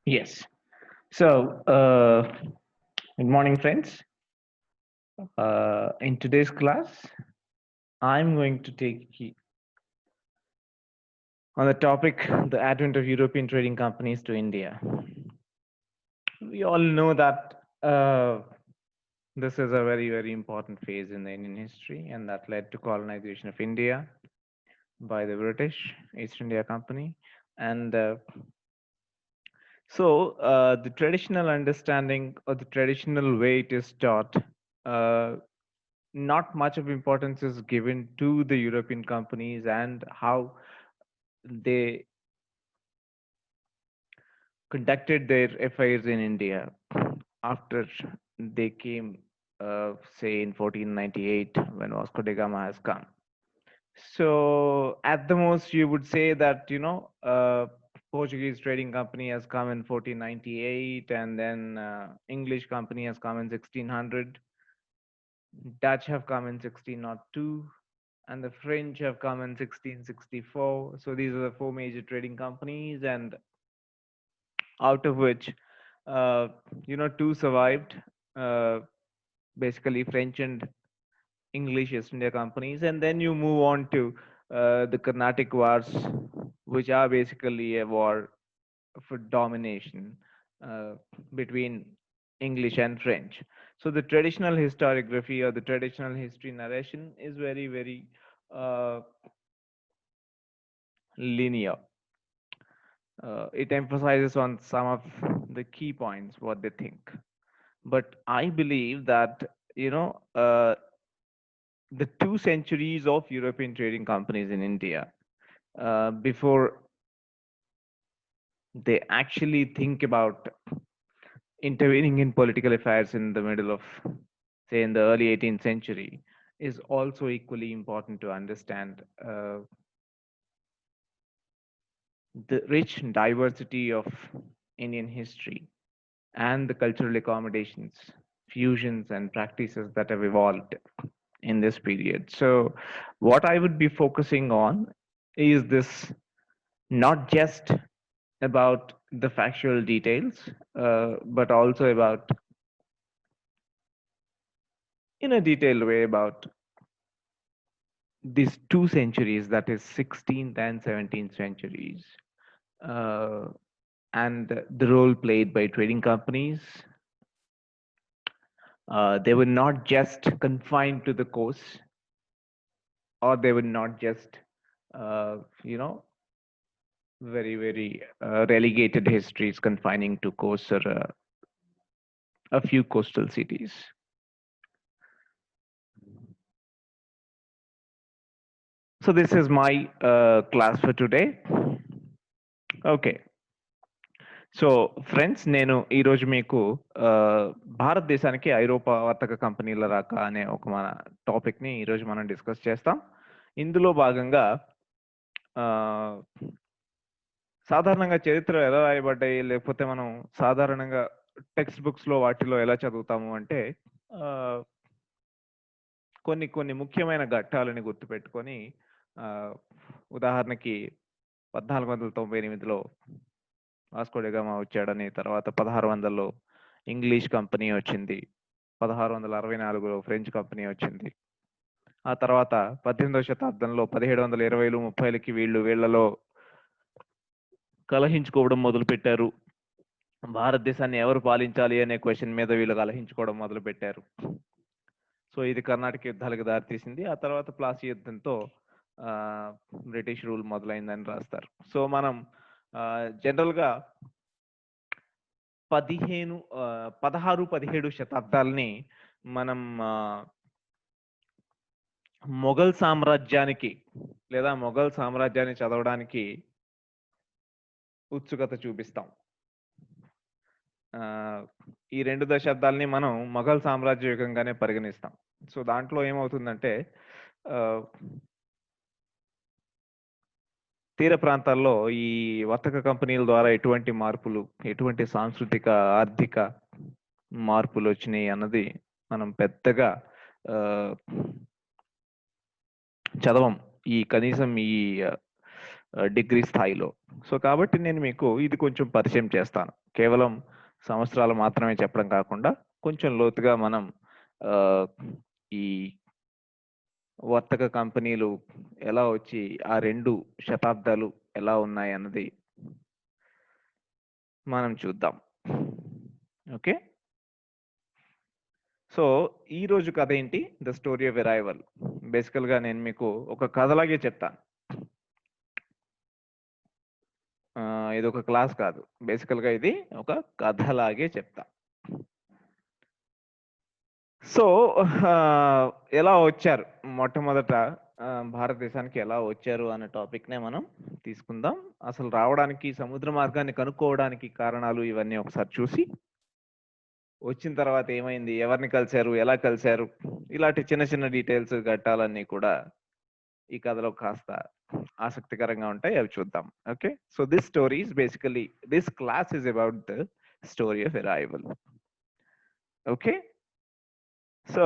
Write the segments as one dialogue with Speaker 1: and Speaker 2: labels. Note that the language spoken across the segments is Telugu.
Speaker 1: Yes. So, good morning, friends. In today's class, I'm going to take you on the topic the advent of European trading companies to India. We all know that this is a very, very important phase in the Indian history, and that led to colonization of India by the British East India Company. And the traditional understanding or the traditional way it is taught, uh, not much of importance is given to the European companies and how they conducted their affairs in India after they came, say, in 1498 when Vasco da Gama has come. So, at the most, you would say that, Portuguese trading company has come in 1498, and then English company has come in 1600. Dutch have come in 1602, and the French have come in 1664. So these are the four major trading companies, and out of which, uh, two survived. Uh, Basically, French and English East India companies, and then you move on to the Carnatic Wars, which are basically a war for domination uh, between English and French. So the traditional historiography or the traditional history narration is very, very uh, linear. It emphasizes on some of the key points, what they think. But I believe that, the 2 centuries of European trading companies in India, before they actually think about intervening in political affairs in the middle of, say, in the early 18th century, is also equally important to understand the rich diversity of Indian history and the cultural accommodations, fusions, and practices that have evolved in this period. So, what I would be focusing on is this, not just about the factual details, but also about, in a detailed way, about these 2 centuries, that is 16th and 17th centuries, uh, and the role played by trading companies. They were not just confined to the coast, or they were not just, uh, you know, very, very relegated histories confining to coasts or a few coastal cities. So this is my class for today. Okay. So friends, నేను ఈరోజు మీకు భారతదేశానికి ఐరోపా వర్తక కంపెనీల రాక అనే ఒక మన టాపిక్ని ఈరోజు మనం డిస్కస్ చేస్తాం. ఇందులో భాగంగా ఆ, సాధారణంగా చరిత్ర ఎలా రాయబడ్డాయి, లేకపోతే మనం సాధారణంగా టెక్స్ట్ బుక్స్లో వాటిలో ఎలా చదువుతాము అంటే, ఆ, కొన్ని కొన్ని ముఖ్యమైన ఘట్టాలని గుర్తుపెట్టుకొని, ఆ, ఉదాహరణకి 1498లో వాస్కో డి గామా వచ్చాడని, తర్వాత 1600లో ఇంగ్లీష్ కంపెనీ వచ్చింది, 1664లో ఫ్రెంచ్ కంపెనీ వచ్చింది. ఆ తర్వాత 18వ శతాబ్దంలో 1720లు 30లకి వీళ్ళలో కలహించుకోవడం మొదలు పెట్టారు. భారతదేశాన్ని ఎవరు పాలించాలి అనే క్వశ్చన్ మీద వీళ్ళు కలహించుకోవడం మొదలు పెట్టారు. సో ఇది కర్ణాటక యుద్ధాలకు దారితీసింది. ఆ తర్వాత ప్లాసీ యుద్ధంతో బ్రిటిష్ రూల్ మొదలైందని రాస్తారు. సో మనం జనరల్గా 16-17 శతాబ్దాలని మనం మొఘల్ సామ్రాజ్యానికి లేదా మొఘల్ సామ్రాజ్యాన్ని చదవడానికి ఉత్సుకత చూపిస్తాం. ఈ 2 దశాబ్దాలని మనం మొఘల్ సామ్రాజ్య యుగంగానే పరిగణిస్తాం. సో దాంట్లో ఏమవుతుందంటే, తీర ప్రాంతాల్లో ఈ వర్తక కంపెనీల ద్వారా ఎటువంటి మార్పులు, ఎటువంటి సాంస్కృతిక ఆర్థిక మార్పులు వచ్చినాయి అన్నది మనం పెద్దగా చదవం. కనీసం డిగ్రీ స్థాయిలో. సో, కాబట్టి నేను మీకు ఇది కొంచెం పరిచయం చేస్తాను. కేవలం సంవత్సరాలు మాత్రమే చెప్పడం కాకుండా, కొంచెం లోతుగా మనం ఆహ్, ఈ వర్తక కంపెనీలు ఎలా వచ్చి, ఆ 2 శతాబ్దాలు ఎలా ఉన్నాయన్నది మనం చూద్దాం. ఓకే. సో, ఈరోజు కథ ఏంటి? 'The story of arrival'. బేసికల్‌గా నేను మీకు ఒక కథలాగే చెప్తాను. ఇదొక క్లాస్ కాదు. బేసికల్‌గా ఇది ఒక కథలాగే చెప్తా. సో, ఆహ్, ఎలా వచ్చారు? మొట్టమొదట భారతదేశానికి ఎలా వచ్చారు అనే టాపిక్‌నే మనం తీసుకుందాం. అసలు రావడానికి సముద్ర మార్గాన్ని కనుక్కోవడానికి కారణాలు ఇవన్నీ ఒకసారి చూసి, వచ్చిన తర్వాత ఏమైంది? ఎవరిని కలిసారు? ఎలా కలిసారు? ఇలాంటి చిన్న చిన్న డీటెయిల్స్, ఘట్టాలన్నీ కూడా ఈ కథలో కాస్త ఆసక్తికరంగా ఉంటాయి. అవి చూద్దాం. Okay. So, this class is about the story of arrival. Okay. So,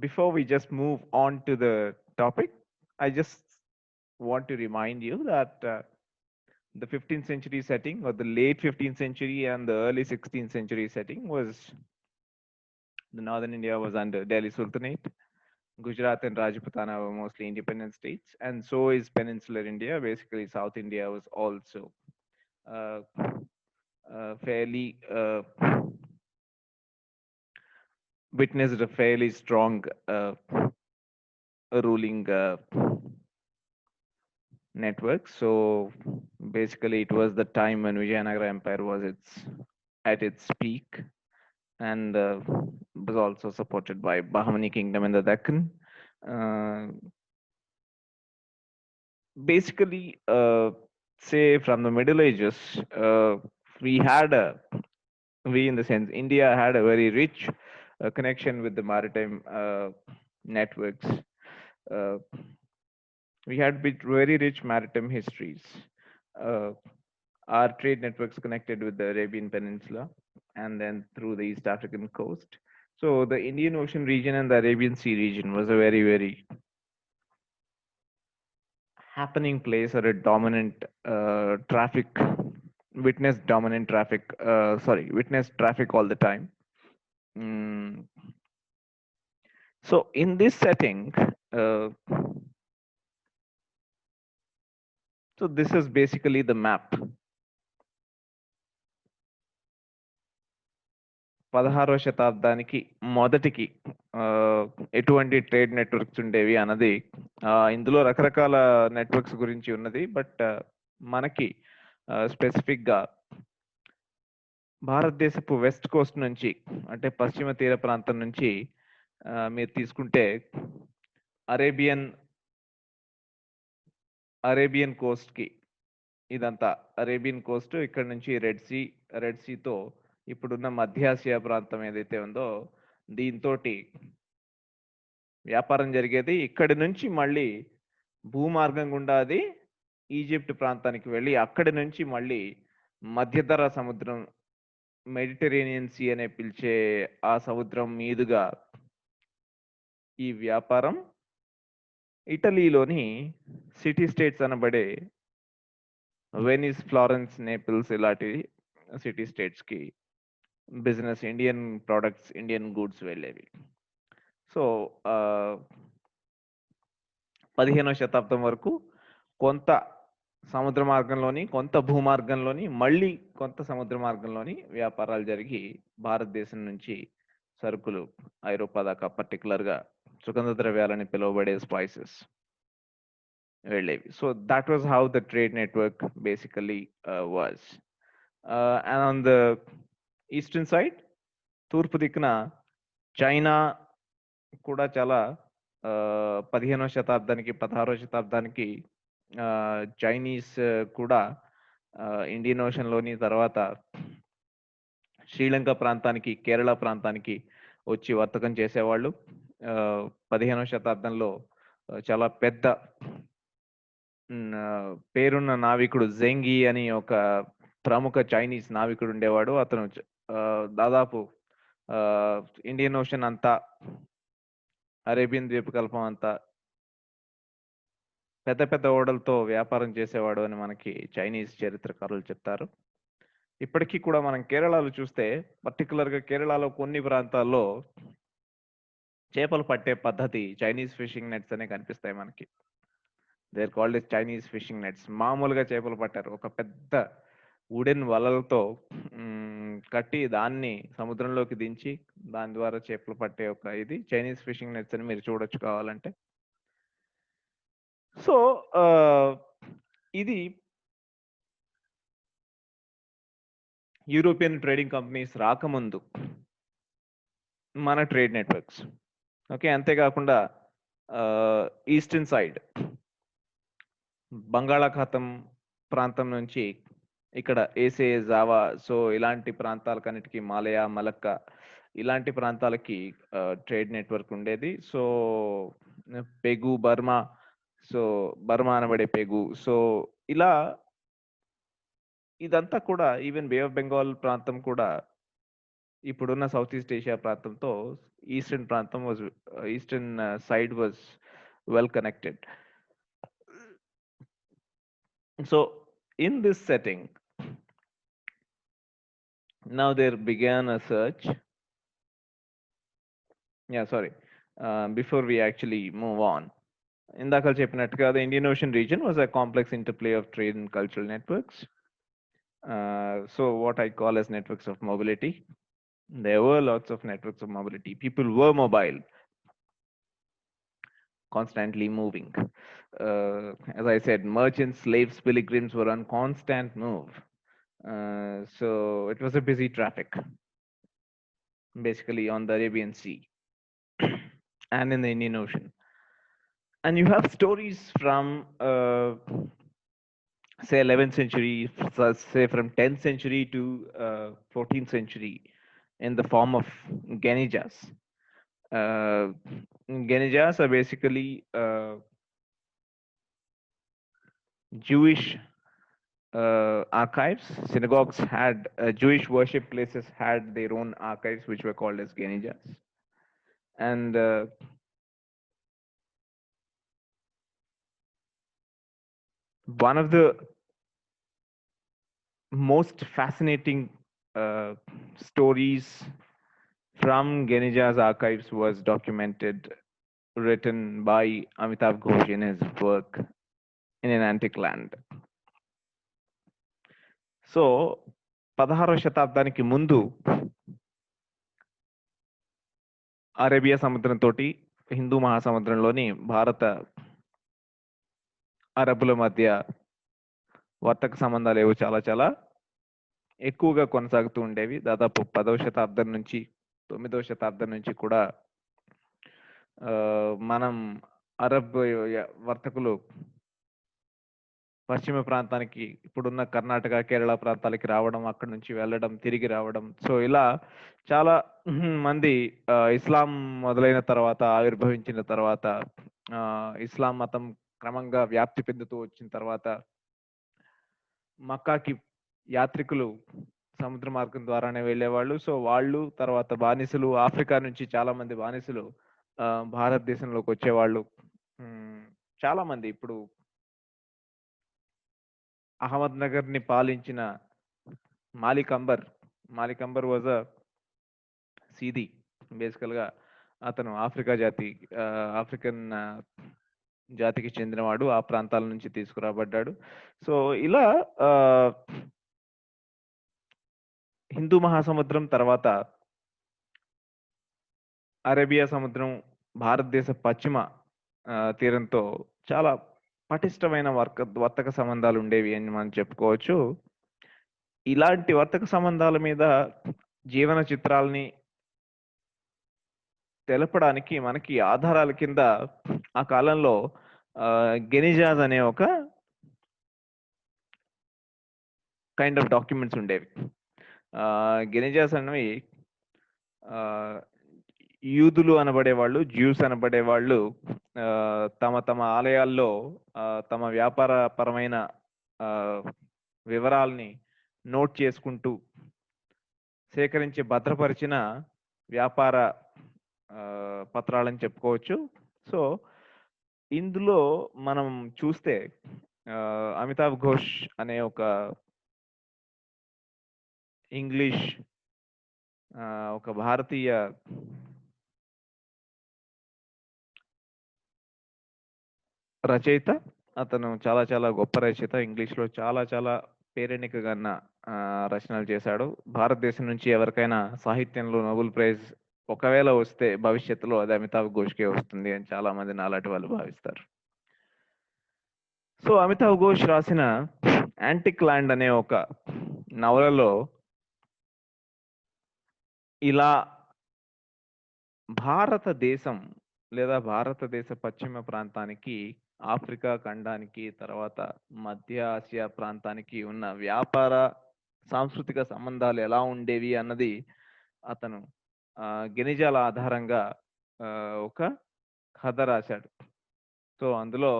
Speaker 1: before we just move on to the topic, I just want to remind you that the 15th century setting, or the late 15th century and the early 16th century setting, was the northern India was under Delhi Sultanate. Gujarat and Rajputana were mostly independent states, and so is peninsular India. Basically, South India was also uh, fairly witnessed a fairly strong ruling network. So basically, it was the time when Vijayanagara Empire was at its peak, and was also supported by Bahmani Kingdom in the Deccan. Uh, basically, say from the Middle Ages, we had we in the sense India had a very rich connection with the maritime networks. Uh, we had very rich maritime histories. Uh, our trade networks connected with the Arabian Peninsula and then through the East African coast. So the Indian Ocean region and the Arabian Sea region was a very, very happening place, or a dominant traffic, witnessed traffic all the time. So in this setting, so this is basically the map. 16వ శతాబ్దానికి మొదటికి ఎటువంటి ట్రేడ్ నెట్వర్క్స్ ఉండేవి అన్నది, ఇందులో రకరకాల నెట్వర్క్స్ గురించి ఉన్నది. బట్ మనకి స్పెసిఫిక్గా భారతదేశపు వెస్ట్ కోస్ట్ నుంచి, అంటే పశ్చిమ తీర ప్రాంతం నుంచి మీరు తీసుకుంటే అరేబియన్ కోస్ట్కి, ఇదంతా అరేబియన్ కోస్ట్, ఇక్కడ నుంచి రెడ్ సీతో ఇప్పుడున్న మధ్య ఆసియా ప్రాంతం ఏదైతే ఉందో దీంతో వ్యాపారం జరిగేది. ఇక్కడి నుంచి మళ్ళీ భూమార్గం గుండా అది ఈజిప్ట్ ప్రాంతానికి వెళ్ళి, అక్కడి నుంచి మళ్ళీ మధ్యధరా సముద్రం, మెడిటరేనియన్ సీ అనే పిలిచే ఆ సముద్రం మీదుగా ఈ వ్యాపారం ఇటలీలోని సిటీ స్టేట్స్ అనబడే వెనిస్, ఫ్లారెన్స్, నేపిల్స్ ఇలాంటి సిటీ స్టేట్స్కి business, Indian products, Indian goods వెళ్ళేవి. సో 15వ శతాబ్దం వరకు కొంత సముద్ర మార్గంలోని, కొంత భూమార్గంలోని, మళ్ళీ కొంత సముద్ర మార్గంలోని వ్యాపారాలు జరిగి భారతదేశం నుంచి సరుకులు ఐరోపా దాకా, పర్టికులర్గా సుగంధ ద్రవ్యాలని పిలువబడే స్పైసెస్ వెళ్ళేవి. So that was how the trade network basically was. And on the eastern side, తూర్పు దిక్కున చైనా కూడా చాలా 15వ శతాబ్దానికి, 16వ శతాబ్దానికి చైనీస్ కూడా ఇండియన్ ఓషన్లోని, తర్వాత శ్రీలంక ప్రాంతానికి, కేరళ ప్రాంతానికి వచ్చి వర్తకం చేసేవాళ్ళు. 15వ శతాబ్దంలో చాలా పెద్ద పేరున్న నావికుడు జెంగి అని ఒక ప్రముఖ చైనీస్ నావికుడు ఉండేవాడు. అతను దాదాపు ఇండియన్ ఓషన్ అంతా, అరేబియన్ ద్వీపకల్పం అంతా పెద్ద పెద్ద ఓడలతో వ్యాపారం చేసేవాడు అని మనకి చైనీస్ చరిత్రకారులు చెప్తారు. ఇప్పటికీ కూడా మనం కేరళలో చూస్తే పర్టికులర్‌గా కేరళలో కొన్ని ప్రాంతాల్లో చేపలు పట్టే పద్ధతి చైనీస్ ఫిషింగ్ నెట్స్ అనే కనిపిస్తాయి మనకి. They are called as Chinese fishing nets. మామూలుగా చేపలు పట్టారు. ఒక పెద్ద వుడెన్ వలలతో కట్టి దాన్ని సముద్రంలోకి దించి దాని ద్వారా చేపలు పట్టే ఒక ఇది చైనీస్ ఫిషింగ్ నెట్స్ అని మీరు చూడొచ్చు కావాలంటే. సో, ఇది యూరోపియన్ ట్రేడింగ్ కంపెనీస్ రాకముందు మన ట్రేడ్ నెట్వర్క్స్. ఓకే. అంతేకాకుండా ఈస్టర్న్ సైడ్ బంగాళాఖాతం ప్రాంతం నుంచి ఇక్కడ ఏసే, జావా, సో ఇలాంటి ప్రాంతాలకన్నిటికి మాలయ, మలక్కా ఇలాంటి ప్రాంతాలకి ట్రేడ్ నెట్వర్క్ ఉండేది. సో పెగు, బర్మా, సో బర్మా అనబడే పెగు. సో ఇలా ఇదంతా కూడా ఈవెన్ బే ఆఫ్ బెంగాల్ ప్రాంతం కూడా ఇప్పుడున్న సౌత్ ఈస్ట్ ఏషియా ప్రాంతంతో ఈస్టర్న్ ప్రాంతం was eastern side was well connected. So in this setting, now there began a search. Yeah, sorry. Before we actually move on, ఇందాక చెప్పినట్టుగా the Indian Ocean region was a complex interplay of trade and cultural networks. So what I call as networks of mobility. There were lots of networks of mobility. People were mobile, constantly moving. As I said, merchants, slaves, pilgrims were on constant move. So it was a busy traffic, basically on the Arabian Sea and in the Indian Ocean. And you have stories from, say, 11th century, say from 10th century to 14th century in the form of Genijas. Genijas are basically Jewish archives. Synagogues had Jewish worship places had their own archives, which were called as Genijas. And one of the most fascinating stories from Genijas archives was documented, written by Amitav Ghosh in his work In an Antique Land. So, 16వ శతాబ్దానికి ముందు అరేబియా సముద్రంతో హిందూ మహాసముద్రంలోని భారత అరబ్బుల మధ్య వర్తక సంబంధాలు ఏవో చాలా చాలా ఎక్కువగా కొనసాగుతూ ఉండేవి. దాదాపు 10వ శతాబ్దం నుంచి 9వ శతాబ్దం నుంచి కూడా మనం అరబ్ వర్తకులు పశ్చిమ ప్రాంతానికి ఇప్పుడున్న కర్ణాటక, కేరళ ప్రాంతాలకి రావడం, అక్కడి నుంచి వెళ్ళడం, తిరిగి రావడం. సో ఇలా చాలా మంది ఇస్లాం మొదలైన తర్వాత, ఆవిర్భవించిన తర్వాత, ఇస్లాం మతం క్రమంగా వ్యాప్తి చెందుతూ వచ్చిన తర్వాత మక్కాకి యాత్రికులు సముద్ర మార్గం ద్వారానే వెళ్ళేవాళ్ళు. సో వాళ్ళు తర్వాత బానిసలు, ఆఫ్రికా నుంచి చాలా మంది బానిసలు భారతదేశంలోకి వచ్చేవాళ్ళు. చాలా మంది ఇప్పుడు అహ్మద్ నగర్ ని పాలించిన మాలిక్ అంబర్ వాజ్ అ సీది. బేసికల్ గా అతను ఆఫ్రికన్ జాతికి చెందినవాడు. ఆ ప్రాంతాల నుంచి తీసుకురాబడ్డాడు. సో ఇలా హిందూ మహాసముద్రం తర్వాత అరేబియా సముద్రం భారతదేశ పశ్చిమ తీరంతో చాలా పటిష్టమైన వర్తక సంబంధాలు ఉండేవి అని మనం చెప్పుకోవచ్చు. ఇలాంటి వర్తక సంబంధాల మీద జీవన చిత్రాలని తెలపడానికి మనకి ఆధారాల కింద ఆ కాలంలో గెనిజాస్ అనే ఒక కైండ్ ఆఫ్ డాక్యుమెంట్స్ ఉండేవి. గెనిజాస్ అనేవి యూదులు అనబడేవాళ్ళు, జ్యూస్ అనబడేవాళ్ళు తమ ఆలయాల్లో తమ వ్యాపార పరమైన వివరాల్ని నోట్ చేసుకుంటూ సేకరించి భద్రపరిచిన వ్యాపార పత్రాలని చెప్పుకోవచ్చు. సో ఇందులో మనం చూస్తే అమితాబ్ ఘోష్ అనే ఒక ఇంగ్లీష్ ఒక భారతీయ రచయిత. అతను చాలా చాలా గొప్ప రచయిత. ఇంగ్లీష్‌లో చాలా చాలా పేరెన్నికగన్న రచనలు చేశాడు. భారతదేశం నుంచి ఎవరికైనా సాహిత్యంలో నోబెల్ ప్రైజ్ ఒకవేళ వస్తే భవిష్యత్తులో అది అమితావ్ ఘోష్‌కే వస్తుంది అని చాలామంది నాలాంటి వాళ్ళు భావిస్తారు. సో, అమితావ్ ఘోష్ రాసిన 'యాంటిక్ ల్యాండ్' అనే ఒక నవలలో ఇలా భారతదేశం లేదా భారతదేశ పశ్చిమ ప్రాంతానికి, ఆఫ్రికా ఖండానికి, తర్వాత మధ్య ఆసియా ప్రాంతానికి ఉన్న వ్యాపార, సాంస్కృతిక సంబంధాలు ఎలా ఉండేవి అన్నది అతను గినిజాల ఆధారంగా ఒక కథ రాశాడు. సో, అందులో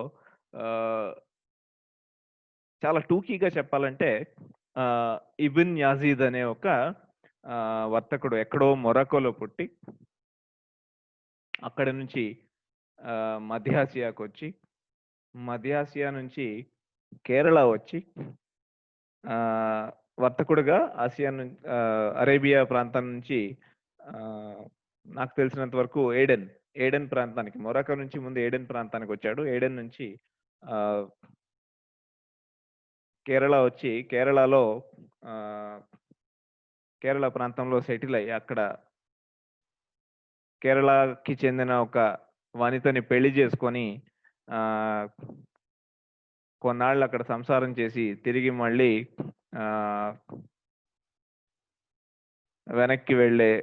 Speaker 1: చాలా టూకీగా చెప్పాలంటే ఇబిన్ యాజీద్ అనే ఒక వర్తకుడు ఎక్కడో మొరాకోలో పుట్టి అక్కడి నుంచి మధ్య ఆసియాకు వచ్చి, మధ్య ఆసియా నుంచి కేరళ వచ్చి వర్తకుడుగా అరేబియా ప్రాంతం నుంచి నాకు తెలిసినంత వరకు ఏడెన్ ప్రాంతానికి, మొరాకో నుంచి ముందు ఏడెన్ ప్రాంతానికి వచ్చాడు. ఏడెన్ నుంచి కేరళ వచ్చి కేరళలో కేరళ ప్రాంతంలో సెటిల్ అయ్యి అక్కడ కేరళకి చెందిన ఒక వనితని పెళ్లి చేసుకొని కొన్నాళ్ళు అక్కడ సంసారం చేసి తిరిగి మళ్ళీ వెనక్కి వెళ్ళే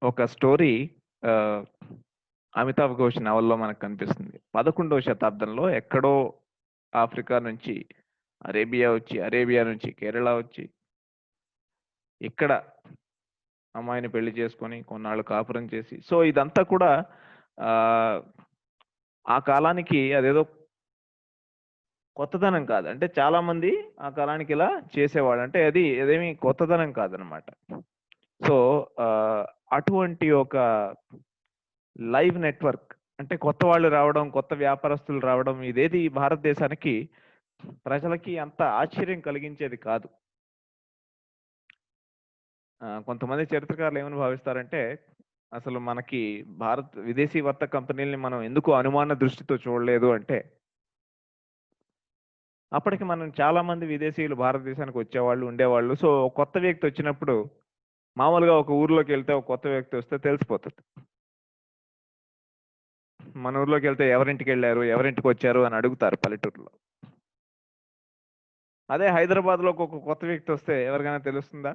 Speaker 1: ఒక స్టోరీ అమితాబ్ ఘోష్ నవల్లో మనకు కనిపిస్తుంది. 11వ శతాబ్దంలో ఎక్కడో ఆఫ్రికా నుంచి అరేబియా వచ్చి, అరేబియా నుంచి కేరళ వచ్చి ఇక్కడ అమ్మాయిని పెళ్లి చేసుకొని కొన్నాళ్ళు కాపురం చేసి, సో ఇదంతా కూడా ఆ కాలానికి అదేదో కొత్తదనం కాదు. అంటే చాలా మంది ఆ కాలానికి ఇలా చేసేవాడు. అంటే అదేమి కొత్తదనం కాదనమాట. సో అటువంటి ఒక లైవ్ నెట్వర్క్, అంటే కొత్త వాళ్ళు రావడం, కొత్త వ్యాపారస్తులు రావడం, ఇదేది భారతదేశానికి ప్రజలకి అంత ఆశ్చర్యం కలిగించేది కాదు. కొంతమంది చరిత్రకారులు ఏమని భావిస్తారంటే, అసలు మనకి విదేశీ వర్తక కంపెనీలని మనం ఎందుకు అనుమాన దృష్టితో చూడలేదు అంటే, అప్పటికి మనం చాలా మంది విదేశీయులు భారతదేశానికి వచ్చేవాళ్ళు, ఉండేవాళ్ళు. సో కొత్త వ్యక్తి వచ్చినప్పుడు మామూలుగా ఒక ఊర్లోకి వెళ్తే ఒక కొత్త వ్యక్తి వస్తే తెలిసిపోతుంది. మన ఊర్లోకి వెళ్తే ఎవరింటికి వెళ్ళారు, ఎవరింటికి వచ్చారు అని అడుగుతారు పల్లెటూరులో. అదే హైదరాబాద్లో ఒక కొత్త వ్యక్తి వస్తే ఎవరికైనా తెలుస్తుందా?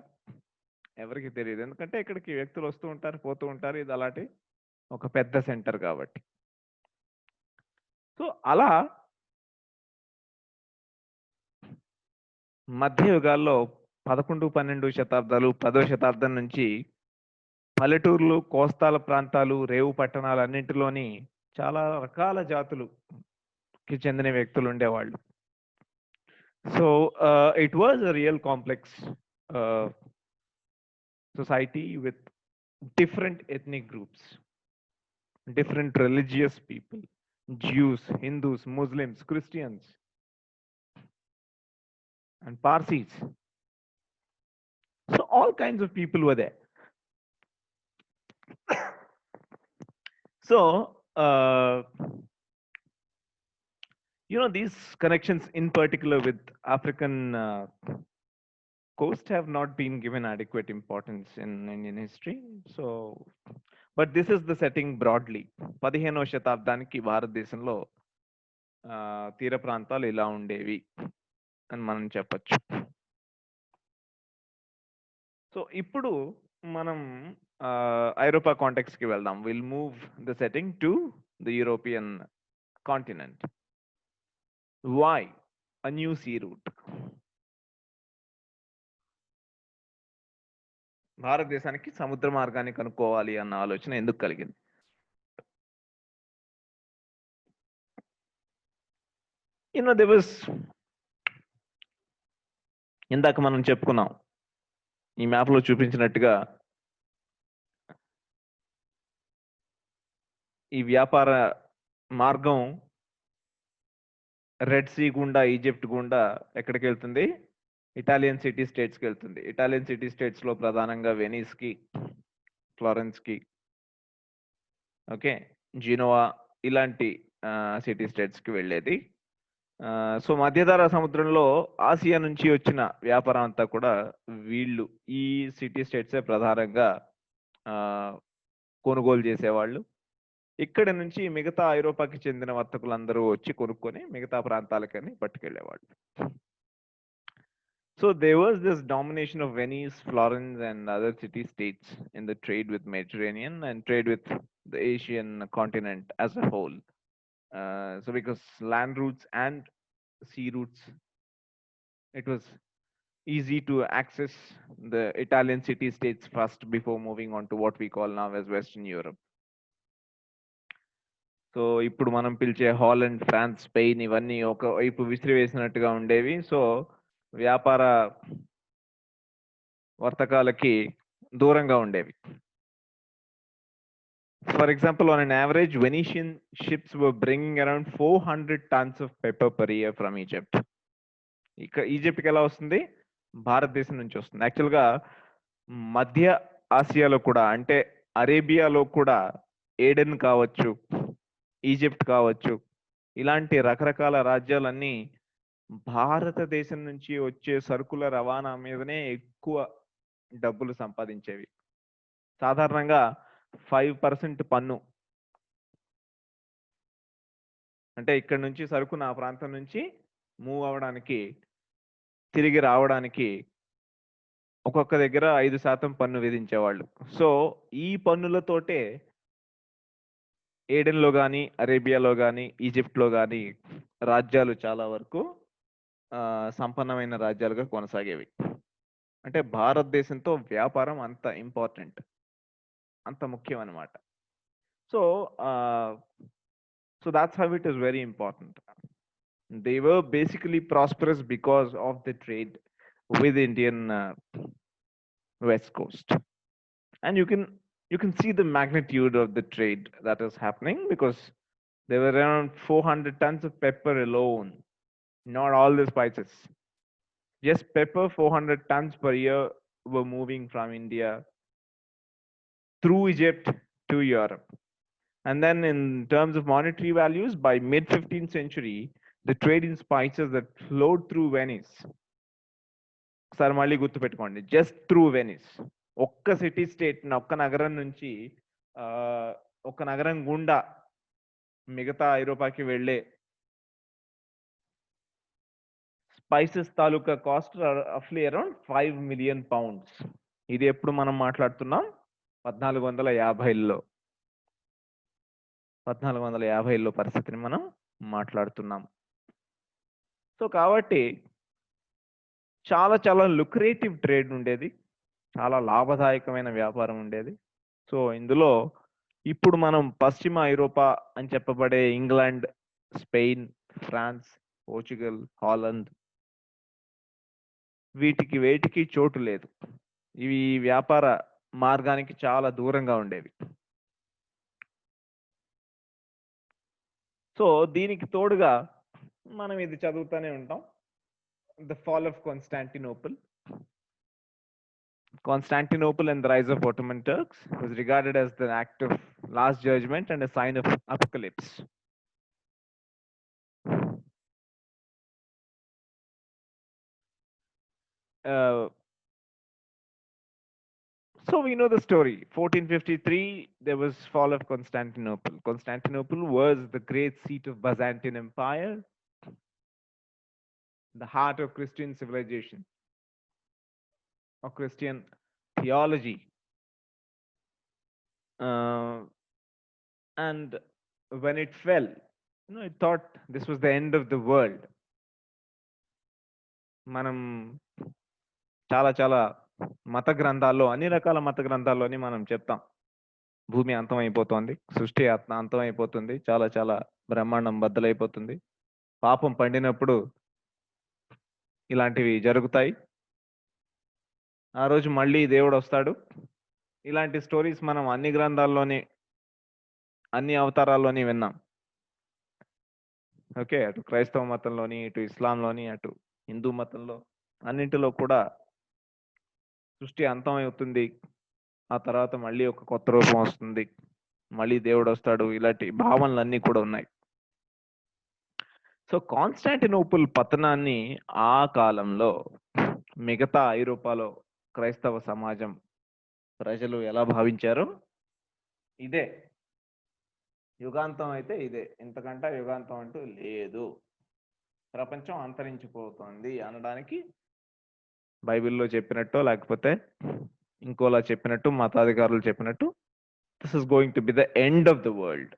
Speaker 1: ఎవరికి తెలియదు. ఎందుకంటే ఇక్కడికి వ్యక్తులు వస్తూ ఉంటారు, పోతూ ఉంటారు. ఇది అలాంటి ఒక పెద్ద సెంటర్ కాబట్టి. సో అలా మధ్య యుగాల్లో 11, 12 శతాబ్దాలు, 10వ శతాబ్దం నుంచి పల్లెటూర్లు, కోస్తాల ప్రాంతాలు, రేవు పట్టణాలు అన్నింటిలోని చాలా రకాల జాతులుకి చెందిన వ్యక్తులు ఉండేవాళ్ళు. So it was a real complex society with different ethnic groups, different religious people, Jews, Hindus, Muslims, Christians, and Parsis. So all kinds of people were there. So these connections in particular with African coast have not been given adequate importance in Indian history. So but this is the setting broadly. 15వ శతాబ్దానికి భారతదేశంలో తీర ప్రాంతాలు ఇలా ఉండేవి అని మనం చెప్పచ్చు. సో ఇప్పుడు మనం ఐరోపా కాంటెక్స్ట్ కి వెళ్దాం. Will move the setting to the European continent. Why a new sea route? భారతదేశానికి సముద్ర మార్గాన్ని కనుక్కోవాలి అన్న ఆలోచన ఎందుకు కలిగింది? there was, ఇందాక మనం చెప్పుకున్నాం ఈ మ్యాప్ లో చూపించినట్టుగా, ఈ వ్యాపార మార్గం రెడ్ సీ గుండా ఈజిప్ట్ గుండా ఎక్కడికి వెళ్తుంది? ఇటాలియన్ సిటీ స్టేట్స్కి వెళ్తుంది. ఇటాలియన్ సిటీ స్టేట్స్ లో ప్రధానంగా వెనీస్ కి, ఫ్లారెన్స్ కి, ఓకే, జినోవా ఇలాంటి సిటీ స్టేట్స్ కి వెళ్ళేది. సో మధ్యధరా సముద్రంలో ఆసియా నుంచి వచ్చిన వ్యాపారం అంతా కూడా వీళ్ళు ఈ సిటీ స్టేట్సే ప్రధానంగా ఆ, కొనుగోలు చేసేవాళ్ళు. ఇక్కడ నుంచి మిగతా ఐరోపాకి చెందిన వర్తకులందరూ వచ్చి కొనుక్కొని మిగతా ప్రాంతాలకని పట్టుకెళ్ళేవాళ్ళు. So there was this domination of Venice, Florence, and other city states in the trade with Mediterranean and trade with the Asian continent as a whole. So because land routes and sea routes, it was easy to access the Italian city states first before moving on to what we call now as Western Europe. So ఇప్పుడు మనం పిలిచే హాలండ్, ఫ్రాన్స్, స్పెయిన్ ఇవన్నీ ఒక వైపు విసిరివేసినట్టుగా ఉండేవి. సో వ్యాపార వర్తకాలకి దూరంగా ఉండేవి. For example, on an average Venetian ships were bringing around 400 tons of pepper per year from Egypt. ఇక్కడ ఈజిప్ట్కి ఎలా వస్తుంది? భారతదేశం నుంచి వస్తుంది. యాక్చువల్గా మధ్య ఆసియాలో కూడా, అంటే అరేబియాలో కూడా, ఏడెన్ కావచ్చు, ఈజిప్ట్ కావచ్చు, ఇలాంటి రకరకాల రాజ్యాలన్నీ భారతదేశం నుంచి వచ్చే సరుకుల రవాణా మీదనే ఎక్కువ డబ్బులు సంపాదించేవి. సాధారణంగా 5% పన్ను, అంటే ఇక్కడ నుంచి సరుకు నా ప్రాంతం నుంచి మూవ్ అవ్వడానికి, తిరిగి రావడానికి ఒక్కొక్క దగ్గర 5% పన్ను విధించేవాళ్ళు. సో ఈ పన్నులతోటే ఏడెన్లో కానీ, అరేబియాలో కానీ, ఈజిప్ట్లో కానీ రాజ్యాలు చాలా వరకు సంపన్నమైన రాజ్యాలుగా కొనసాగేవి. అంటే భారతదేశంతో వ్యాపారం అంత ఇంపార్టెంట్, అంత ముఖ్యం అన్నమాట. So so that's how it is very important. They were basically prosperous because of the trade with Indian west Coast. And you can see the magnitude of the trade that is happening, because there were around 400 tons of pepper alone, not all the spices. Just pepper, 400 tons per year were moving from India through Egypt to Europe. And then in terms of monetary values, by mid 15th century, the trade in spices that flowed through Venice, ఒకసారి మళ్ళీ గుర్తుపెట్టుకోండి, జస్ట్ త్రూ వెనిస్, ఒక్క సిటీ స్టేట్, ఒక్క నగరం నుంచి ఒక్క నగరం గుండా మిగతా ఐరోపాకి వెళ్ళే స్పైసెస్ తాలూకా కాస్ట్ రఫ్లీ అరౌండ్ 5 million pounds. ఇది ఎప్పుడు మనం మాట్లాడుతున్నాం? 1450లో 1450లో పరిస్థితిని మనం మాట్లాడుతున్నాం. సో కాబట్టి చాలా చాలా లుక్రేటివ్ ట్రేడ్ ఉండేది, చాలా లాభదాయకమైన వ్యాపారం ఉండేది. సో ఇందులో ఇప్పుడు మనం పశ్చిమ ఐరోపా అని చెప్పబడే England, Spain, France, Portugal, Holland, వేటికి చోటు లేదు. ఇవి వ్యాపార మార్గానికి చాలా దూరంగా ఉండేవి. సో దీనికి తోడుగా మనం ఇది చదువుతూనే ఉంటాం, the fall of Constantinople. Constantinople and the rise of Ottoman Turks was regarded as the act of last judgment and a sign of apocalypse. So we know the story. 1453, there was fall of Constantinople. Constantinople was the great seat of Byzantine Empire, the heart of Christian civilization, or Christian theology. And when it fell, it thought this was the end of the world. మనం చాలా చాలా మత గ్రంథాల్లో, అన్ని రకాల మత గ్రంథాల్లోని మనం చెప్తాం, భూమి అంతమైపోతుంది, సృష్టి అంతమైపోతుంది, చాలా చాలా బ్రహ్మాండం బద్దలైపోతుంది, పాపం పండినప్పుడు ఇలాంటివి జరుగుతాయి, ఆ రోజు మళ్ళీ దేవుడు వస్తాడు. ఇలాంటి స్టోరీస్ మనం అన్ని గ్రంథాల్లోని, అన్ని అవతారాల్లోని విన్నాం. ఓకే. అటు క్రైస్తవ మతంలోని, ఇటు ఇస్లాంలోని, అటు హిందూ మతంలో అన్నింటిలో కూడా సృష్టి అంతం అవుతుంది. ఆ తర్వాత మళ్ళీ ఒక కొత్త రూపం వస్తుంది. మళ్ళీ దేవుడొస్తాడు. ఇలాంటి భావనలన్నీ కూడా ఉన్నాయి. సో, కాన్స్టాంటినోపుల్ పతనాన్ని ఆ కాలంలో మిగతా ఐరోపాలో క్రైస్తవ సమాజం, ప్రజలు ఎలా భావించారో ఇదే. యుగాంతం అయితే ఇదే. ఇంతకంటే యుగాంతం అంటూ లేదు. ప్రపంచం అంతరించిపోతుంది అనడానికి బైబిల్‌లో చెప్పినట్టో, లేకపోతే ఇంకోలా చెప్పినట్టు, మతాధికారులు చెప్పినట్టు this is going to be the end of the world.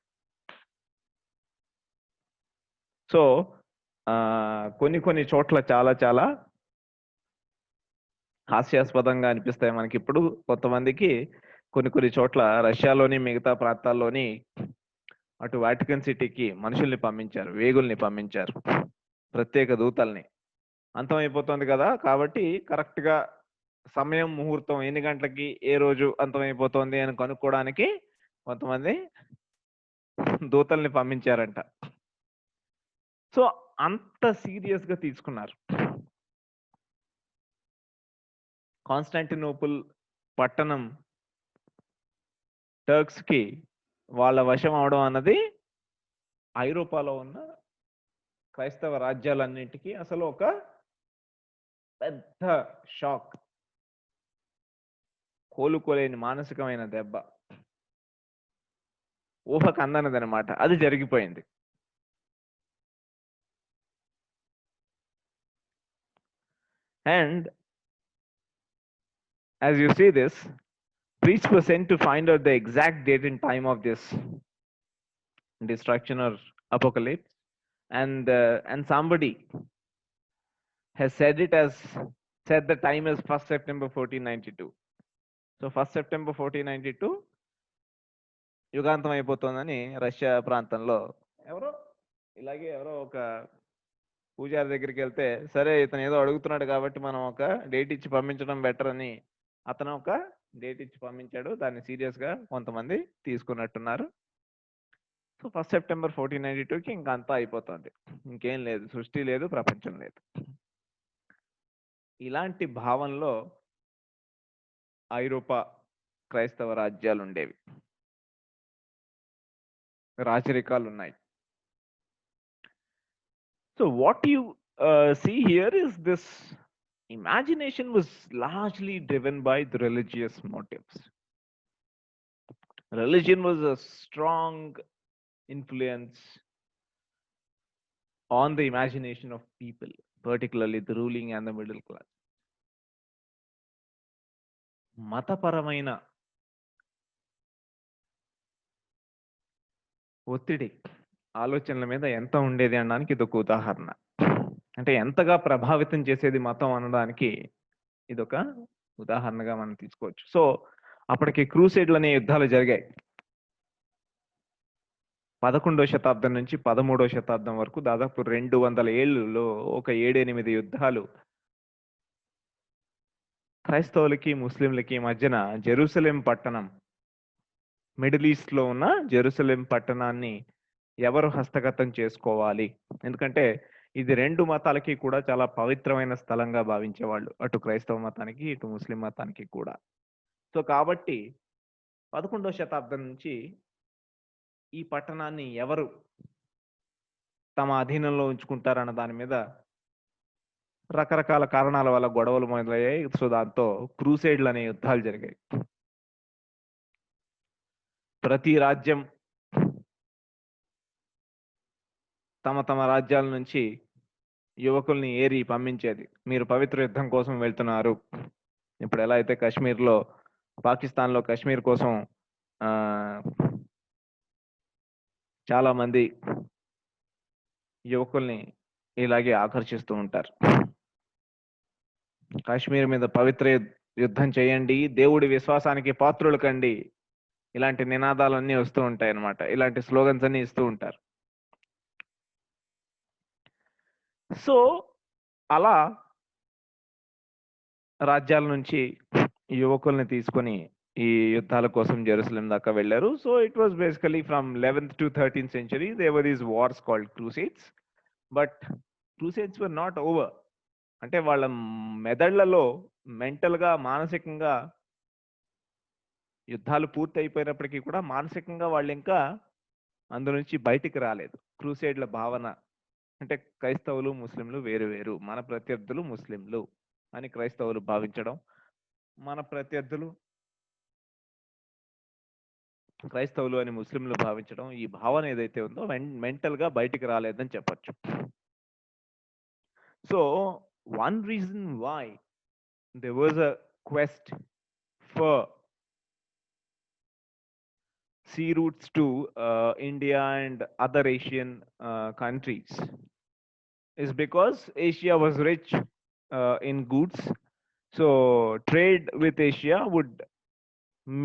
Speaker 1: So, కొన్ని కొన్ని చోట్ల చాలా చాలా హాస్యాస్పదంగా అనిపిస్తాయి మనకిప్పుడు. కొంతమందికి కొన్ని కొన్ని చోట్ల రష్యాలోని, మిగతా ప్రాంతాల్లోని అటు వాటికన్ సిటీకి మనుషుల్ని పంపించారు. వేగుల్ని పంపించారు. ప్రత్యేక దూతల్ని. అంతమైపోతుంది కదా! కాబట్టి కరెక్ట్‌గా సమయం, ముహూర్తం ఎన్ని గంటలకి, ఏ రోజు అంతమైపోతోంది అని కనుక్కోవడానికి కొంతమంది దూతల్ని పంపించారంట. సో, అంత సీరియస్‌గా తీసుకున్నారు. కాన్స్టాంటినోపుల్ పట్టణం టర్క్స్‌కి వాళ్ళ వశం అవడం అన్నది ఐరోపాలో ఉన్న క్రైస్తవ రాజ్యాలన్నిటికీ అసలు ఒక పెద్ద షాక్. కోలుకోలేని మానసికమైన దెబ్బ. ఊహకు అందనిదనమాట. అది జరిగిపోయింది. And as you see this, priests were sent to find out the exact date and time of this destruction or apocalypse, and somebody has said the time is 1st September 1492. So 1st September 1492 యుగాంతం అయిపోతుందని రష్యా ప్రాంతంలో ఎవరో ఒక పూజారి దగ్గరికి వెళ్తే, సరే ఇతను ఏదో అడుగుతున్నాడు కాబట్టి మనం ఒక డేట్ ఇచ్చి పంపించడం బెటర్ అని అతను ఒక డేట్ ఇచ్చి పంపించాడు. దాన్ని సీరియస్‌గా కొంతమంది తీసుకున్నట్టున్నారు. సో 1st సెప్టెంబర్ 1492కి ఇంక అంతా అయిపోతుంది. ఇంకేం లేదు. సృష్టి లేదు, ప్రపంచం లేదు. ఇలాంటి భావనలో ఐరోపా క్రైస్తవ రాజ్యాలుండేవి. రాచరికాలున్నాయి. So what you see here is this imagination was largely driven by the religious motives. Religion was a strong influence on the imagination of people, particularly the ruling and the middle class. మతపరమైన ఒత్తిడి ఆలోచనల మీద ఎంత ఉండేది అనడానికి ఇదొక ఉదాహరణ. అంటే ఎంతగా ప్రభావితం చేసేది మతం అనడానికి ఇదొక ఉదాహరణగా మనం తీసుకోవచ్చు. సో అప్పటికి క్రూసేడ్లు అనే యుద్ధాలు జరిగాయి. 11వ శతాబ్దం నుంచి 13వ శతాబ్దం వరకు దాదాపు 200 ఏళ్లలో ఒక 7-8 యుద్ధాలు క్రైస్తవులకి, ముస్లింలకి మధ్యన జెరూసలేం పట్టణం, మిడిల్ ఈస్ట్‌లో ఉన్న జెరూసలేం పట్టణాన్ని ఎవరు హస్తగతం చేసుకోవాలి? ఎందుకంటే ఇది 2 మతాలకి కూడా చాలా పవిత్రమైన స్థలంగా భావించేవాళ్ళు. అటు క్రైస్తవ మతానికి, ఇటు ముస్లిం మతానికి కూడా. సో కాబట్టి 11వ శతాబ్దం నుంచి ఈ పట్టణాన్ని ఎవరు తమ అధీనంలో ఉంచుకుంటారన్న దాని మీద రకరకాల కారణాల వల్ల గొడవలు మొదలయ్యాయి. సో దాంతో క్రూసేడ్లు అనే యుద్ధాలు జరిగాయి. ప్రతి రాజ్యం తమ రాజ్యాల నుంచి యువకుల్ని ఏరి పంపించేది. మీరు పవిత్ర యుద్ధం కోసం వెళ్తున్నారు. ఇప్పుడు ఎలా అయితే కాశ్మీర్‌లో, పాకిస్తాన్‌లో కాశ్మీర్ కోసం చాలా మంది యువకుల్ని ఇలాగే ఆకర్షిస్తూ ఉంటారు. కాశ్మీర్ మీద పవిత్ర యుద్ధం చేయండి, దేవుడి విశ్వాసానికి పాత్రులు కండి. ఇలాంటి నినాదాలన్నీ వస్తూ ఉంటాయన్నమాట. ఇలాంటి స్లోగన్స్ అన్నీ ఇస్తూ ఉంటారు. సో అలా రాజ్యాల నుంచి యువకుల్ని తీసుకొని ఈ యుద్ధాల కోసం జెరూసలేం దాకా వెళ్ళారు. So it was basically from 11th to 13th century there were these wars called crusades. But crusades were not over. అంటే వాళ్ళ మెదళ్లలో మెంటల్గా, మానసికంగా యుద్ధాలు పూర్తి అయిపోయినప్పటికీ కూడా మానసికంగా వాళ్ళు ఇంకా అందు నుంచి బయటికి రాలేదు. క్రూసేడ్ల భావన అంటే క్రైస్తవులు ముస్లింలు వేరు వేరు, మన ప్రత్యర్థులు ముస్లింలు అని క్రైస్తవులు భావించడం, మన ప్రత్యర్థులు క్రైస్తవులు అని ముస్లింలు భావించడం, ఈ భావన ఏదైతే ఉందో మెంటల్ గా బయటికి రాలేదని చెప్పొచ్చు. So one reason why there was a quest for sea routes to India and other Asian countries is because Asia was rich in goods. So trade with Asia would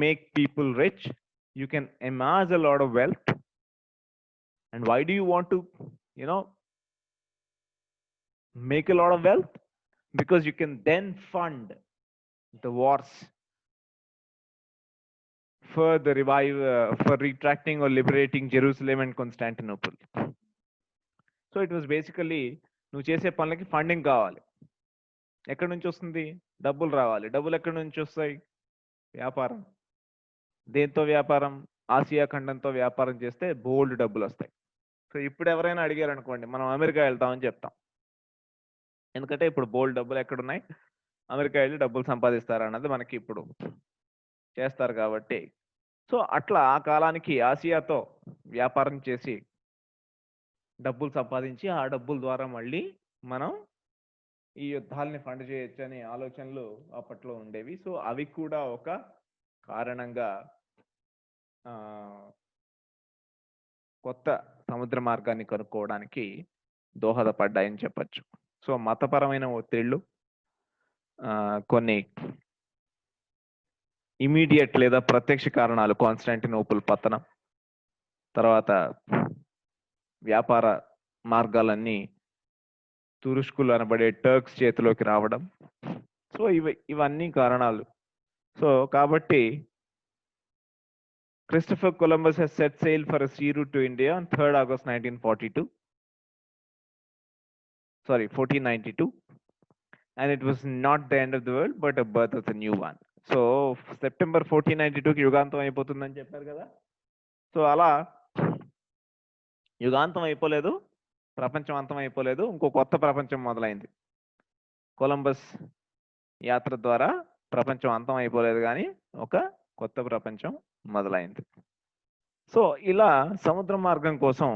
Speaker 1: make people rich. You can amass a lot of wealth. And why do you want to, you know, make a lot of wealth? Because you can then fund the wars for the for retracting or liberating Jerusalem and Constantinople. So it was basically నువ్వు చేసే పనులకి ఫండింగ్ కావాలి. ఎక్కడి నుంచి వస్తుంది? డబ్బులు రావాలి. డబ్బులు ఎక్కడి నుంచి వస్తాయి? వ్యాపారం. దేంతో వ్యాపారం? ఆసియా ఖండంతో వ్యాపారం చేస్తే బోల్డ్ డబ్బులు వస్తాయి. సో ఇప్పుడు ఎవరైనా అడిగారు అనుకోండి, మనం అమెరికా వెళ్తామని చెప్తాం. ఎందుకంటే ఇప్పుడు బోల్డ్ డబ్బులు ఎక్కడున్నాయి? అమెరికా వెళ్ళి డబ్బులు సంపాదిస్తారు అన్నది మనకి ఇప్పుడు చేస్తారు కాబట్టి. సో అట్లా ఆ కాలానికి ఆసియాతో వ్యాపారం చేసి డబ్బులు సంపాదించి ఆ డబ్బుల ద్వారా మళ్ళీ మనం ఈ యుద్ధాలని ఫండ్ చేయొచ్చు అనే ఆలోచనలు అప్పట్లో ఉండేవి. సో అవి కూడా ఒక కారణంగా కొత్త సముద్ర మార్గాన్ని కనుక్కోవడానికి దోహదపడ్డాయని చెప్పచ్చు. సో మతపరమైన ఒత్తిళ్లు, కొన్ని ఇమీడియట్ లేదా ప్రత్యక్ష కారణాలు, కాన్స్టాంటినోపుల్ పతనం, తర్వాత వ్యాపార మార్గాలన్నీ తురుష్కులు అనబడే టర్క్స్ చేతిలోకి రావడం. సో ఇవన్నీ కారణాలు. సో కాబట్టి Christopher Columbus has set sail for a sea route to India on 3rd August 1492, and it was not the end of the world but a birth of the new one. So September 1492కి యుగాంతం అయిపోతుందని చెప్పారు కదా. సో అలా యుగాంతం అయిపోలేదు, ప్రపంచం అంతం అయిపోలేదు, ఇంకో కొత్త ప్రపంచం మొదలైంది. కొలంబస్ యాత్ర ద్వారా ప్రపంచం అంతం అయిపోలేదు, కానీ ఒక కొత్త ప్రపంచం మొదలైంది. సో ఇలా సముద్ర మార్గం కోసం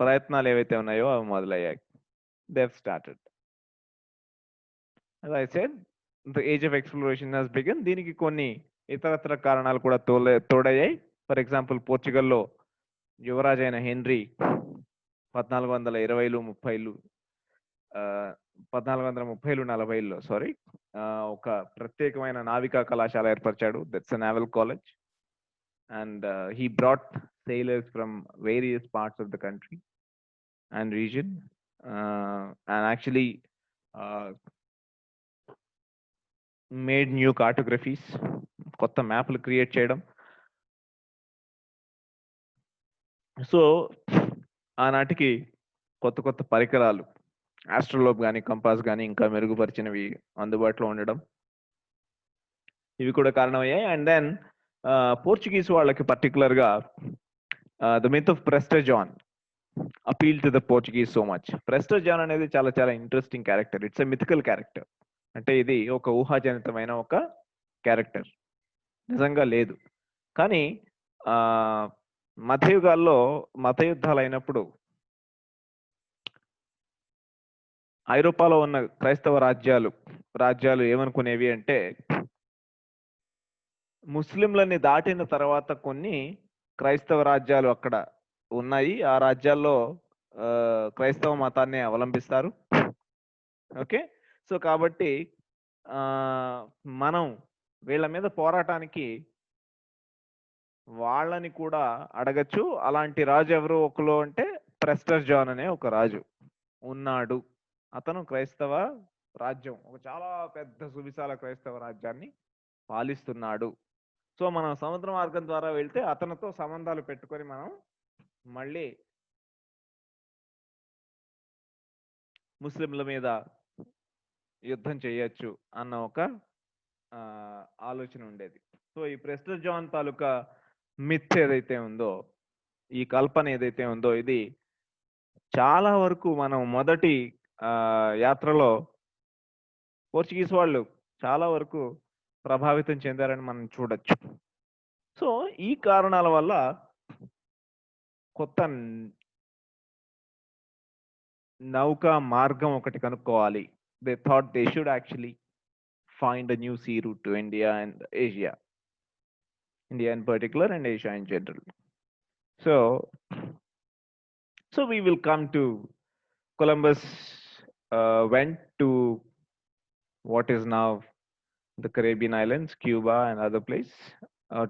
Speaker 1: ప్రయత్నాలు ఏవైతే ఉన్నాయో అవి మొదలయ్యాయి. They have started. as I said, the age of exploration has begun. దీనికి కొన్ని ఇతరత్ర కారణాలు కూడా తోడయ్యాయి. ఫర్ ఎగ్జాంపుల్ పోర్చుగల్లో యువరాజు అయిన హెన్రీ 1420లు 30లు 1430లు 40ల్లో ఒక ప్రత్యేకమైన నావికా కళాశాల ఏర్పరిచాడు. That's a naval college. And he brought sailors from various parts of the country and region, and actually made new cartographies, కొత్త మ్యాప్లు క్రియేట్ చేయడం. సో ఆనాటికి కొత్త కొత్త పరికరాలు, ఆస్ట్రోలోబ్ కానీ కంపాస్ కానీ ఇంకా మెరుగుపరిచినవి అందుబాటులో ఉండడం, ఇవి కూడా కారణమయ్యాయి. అండ్ దెన్ పోర్చుగీస్ వాళ్ళకి పర్టికులర్గా the myth of Prester John appeal to the Portuguese so much. Prester John అనేది చాలా చాలా interesting character. It's a mythical character. అంటే ఇది ఒక ఊహాజనితమైన ఒక క్యారెక్టర్, నిజంగా లేదు. కానీ మధ్యయుగాల్లో మత యుద్ధాలు అయినప్పుడు ఐరోపాలో ఉన్న క్రైస్తవ రాజ్యాలు ఏమనుకునేవి అంటే, ముస్లింలని దాటిన తర్వాత కొన్ని క్రైస్తవ రాజ్యాలు అక్కడ ఉన్నాయి, ఆ రాజ్యాల్లో క్రైస్తవ మతాన్ని అవలంబిస్తారు. ఓకే, సో కాబట్టి మనం వీళ్ళ మీద పోరాటానికి వాళ్ళని కూడా అడగచ్చు. అలాంటి రాజు ఎవరు ఒకరు అంటే ప్రెస్టర్ జాన్ అనే ఒక రాజు ఉన్నాడు. అతను క్రైస్తవ రాజ్యం, ఒక చాలా పెద్ద సువిశాల క్రైస్తవ రాజ్యాన్ని పాలిస్తున్నాడు. సో మనం సముద్ర మార్గం ద్వారా వెళ్తే అతనితో సంబంధాలు పెట్టుకొని మనం మళ్ళీ ముస్లింల మీద యుద్ధం చేయొచ్చు అన్న ఒక ఆలోచన ఉండేది. సో ఈ ప్రెస్టర్ జాన్ తాలూకా మిత్ ఏదైతే ఉందో, ఈ కల్పన ఏదైతే ఉందో, ఇది చాలా వరకు మనం మొదటి యాత్రలో పోర్చుగీస్ వాళ్ళు చాలా వరకు ప్రభావితం చెందారని మనం చూడొచ్చు. సో ఈ కారణాల వల్ల కొత్త నౌకా మార్గం ఒకటి కనుక్కోవాలి. They thought they should actually find a new sea route to India and Asia. India in particular and Asia in general. So, we will come to Columbus went to what is now the Caribbean islands, Cuba and other place,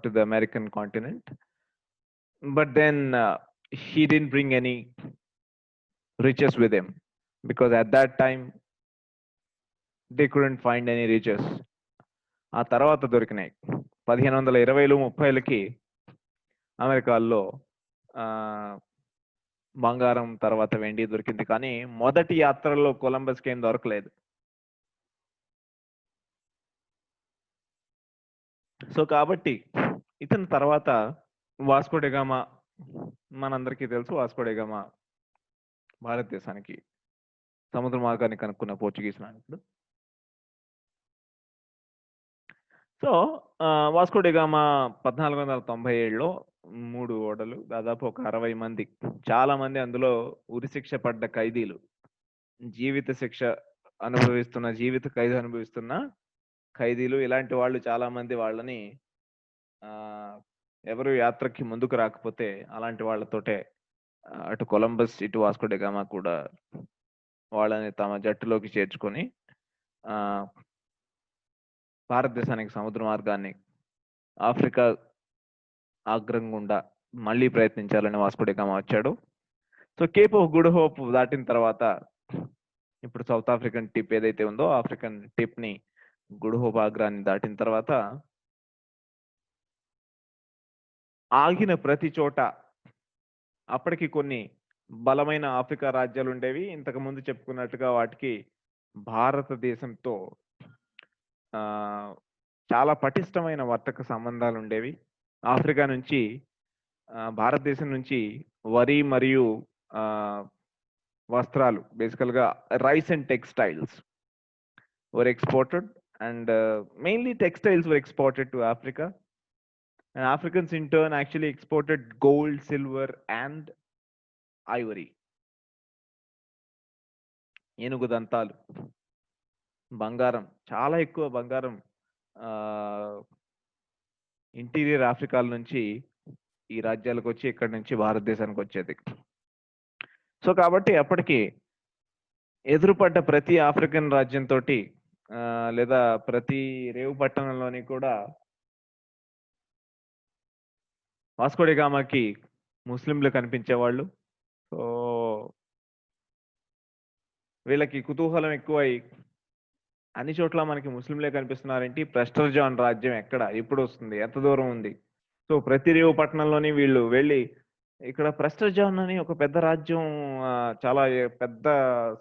Speaker 1: to the American continent. But then he didn't bring any riches with him, because at that time they couldn't find any riches. ఆ తర్వాత దొరికినాయి 1520లు 30లకి అమెరికాలో బంగారం, తర్వాత వెండి దొరికింది. కానీ మొదటి యాత్రలో కొలంబస్కి ఏం దొరకలేదు. సో కాబట్టి ఇతని తర్వాత వాస్కో డి గామా, మనందరికీ తెలుసు వాస్కో డి గామా భారతదేశానికి సముద్ర మార్గాన్ని కనుక్కున్న పోర్చుగీస్ నాయకుడు. సో వాస్కో డి గామా 1497లో 3 ఓడలు, దాదాపు ఒక 60 మంది, చాలా మంది అందులో ఉరిశిక్ష పడ్డ ఖైదీలు, జీవిత ఖైదు అనుభవిస్తున్న ఖైదీలు, ఇలాంటి వాళ్ళు చాలా మంది వాళ్ళని ఎవరు యాత్రకి ముందుకు రాకపోతే అలాంటి వాళ్ళతోటే అటు కొలంబస్ ఇటు వాస్కో డి గామా కూడా వాళ్ళని తమ జట్టులోకి చేర్చుకొని భారతదేశానికి సముద్ర మార్గాన్ని ఆఫ్రికా అగ్రం గుండా మళ్ళీ ప్రయత్నించాలని వాస్కో డి గామా వచ్చాడు. So Cape of good hope దాటిన తర్వాత, ఇప్పుడు సౌత్ ఆఫ్రికన్ టిప్ ఏదైతే ఉందో, ఆఫ్రికన్ టిప్ ని గుడ్ హోప్ ఆగ్రాన్ని దాటిన తర్వాత ఆగిన ప్రతి చోట అప్పటికి కొన్ని బలమైన ఆఫ్రికా రాజ్యాలు ఉండేవి. ఇంతకు ముందు చెప్పుకున్నట్టుగా వాటికి భారతదేశంతో చాలా పటిష్టమైన వర్తక సంబంధాలు ఉండేవి. ఆఫ్రికా నుంచి భారతదేశం నుంచి వరి మరియు వస్త్రాలు, బేసికల్గా rice and textiles were exported, and mainly textiles were exported to Africa, and Africans in turn actually exported gold, silver and ivory. ఏనుగు దంతాలు, బంగారం, చాలా ఎక్కువ బంగారం ఇంటీరియర్ ఆఫ్రికాల నుంచి ఈ రాజ్యాలకు వచ్చి ఇక్కడి నుంచి భారతదేశానికి వచ్చేది. సో కాబట్టి అప్పటికి ఎదురుపడ్డ ప్రతి ఆఫ్రికన్ రాజ్యంతో లేదా ప్రతి రేవు పట్టణంలోని కూడా వాస్కో డి గామాకి ముస్లింలు కనిపించేవాళ్ళు. సో వీళ్ళకి కుతూహలం ఎక్కువై అన్ని చోట్ల మనకి ముస్లింలే కనిపిస్తున్నారేంటి, ప్రెస్టర్ జాన్ రాజ్యం ఎక్కడ, ఎప్పుడు వస్తుంది, ఎంత దూరం ఉంది. సో ప్రతి రేవు పట్టణంలోని వీళ్ళు వెళ్ళి ఇక్కడ ప్రెస్టర్ జాన్ అని ఒక పెద్ద రాజ్యం, చాలా పెద్ద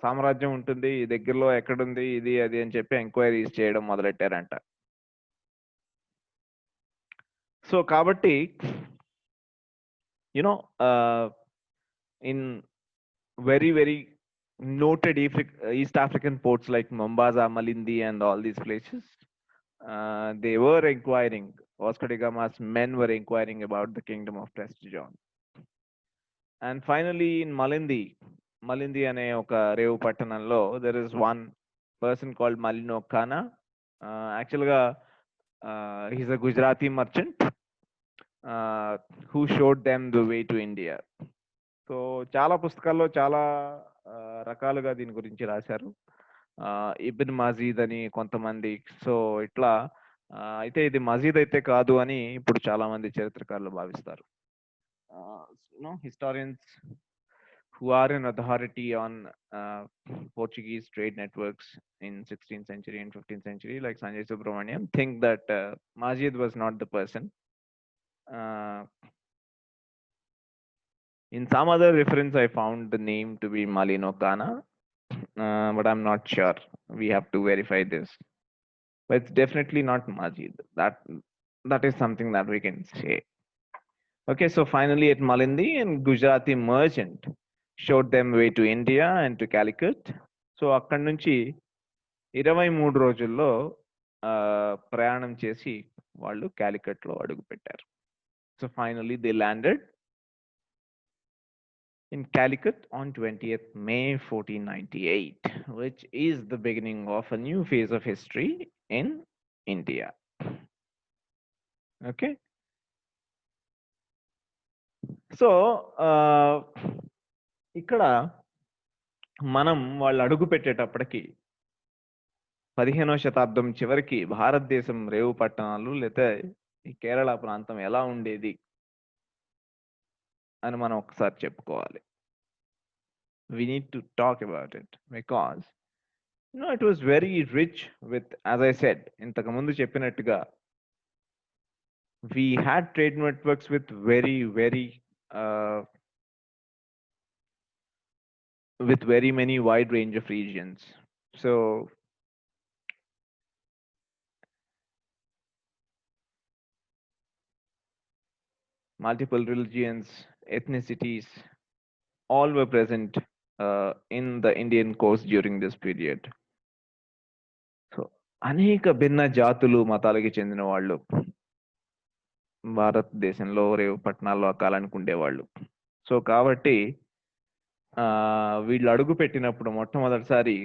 Speaker 1: సామ్రాజ్యం ఉంటుంది ఈ దగ్గరలో, ఎక్కడుంది ఇది అది అని చెప్పి ఎంక్వైరీస్ చేయడం మొదలెట్టారంట. సో కాబట్టి you know in very noted East African ports like Mombasa, Malindi and all these places, they were inquiring, Vasco da Gama's men were inquiring about the kingdom of Prester John. And finally in Malindi ane oka revu pattanamlo there is one person called Malino Kana. Actually he's a Gujarati merchant who showed them the way to India. So చాలా పుస్తకాల్లో చాలా రకాలుగా దీని గురించి రాశారు. ఇబ్న్ మజీద్ అని కొంతమంది. సో ఇట్లా అయితే ఇది మజీద్ అయితే కాదు అని ఇప్పుడు చాలా మంది చరిత్రకారులు భావిస్తారు. Historians who are an authority on Portuguese trade networks in 16th century and 15th century, like Sanjay Subramaniam, think that Majid was not the person. In some other reference, I found the name to be Malino Kana. but I'm not sure. We have to verify this. But it's definitely not Majid. That is something that we can say. Okay, so finally at Malindi, and Gujarati merchant showed them way to India and to Calicut. So అక్కడి నుంచి 23 రోజుల్లో ప్రయాణం చేసి వాళ్ళు క్యాలికట్లో అడుగు పెట్టారు. So finally they landed in Calicut on 20th May 1498, which is the beginning of a new phase of history in India. Okay. So, ఇక్కడ మనం వాళ్ళు అడుగు పెట్టేటప్పటికి 15వ శతాబ్దం చివరికి భారతదేశం రేవు పట్టణాలు లేదా ఈ కేరళ ప్రాంతం ఎలా ఉండేది అని మనం ఒకసారి చెప్పుకోవాలి. We need to talk about it because it was very rich with, as I said, ఇంతకు ముందు చెప్పినట్టుగా we had trade networks with very many wide range of regions. So multiple religions, ethnicities, all were present in the Indian coast during this period. So అనేక భిన్న జాతులు మతాలకి చెందిన వాళ్ళు భారతదేశంలో రేవు పట్టణాల్లో ఆ కాలానికి ఉండేవాళ్ళు. సో కాబట్టి వీళ్ళు అడుగు పెట్టినప్పుడు మొట్టమొదటిసారి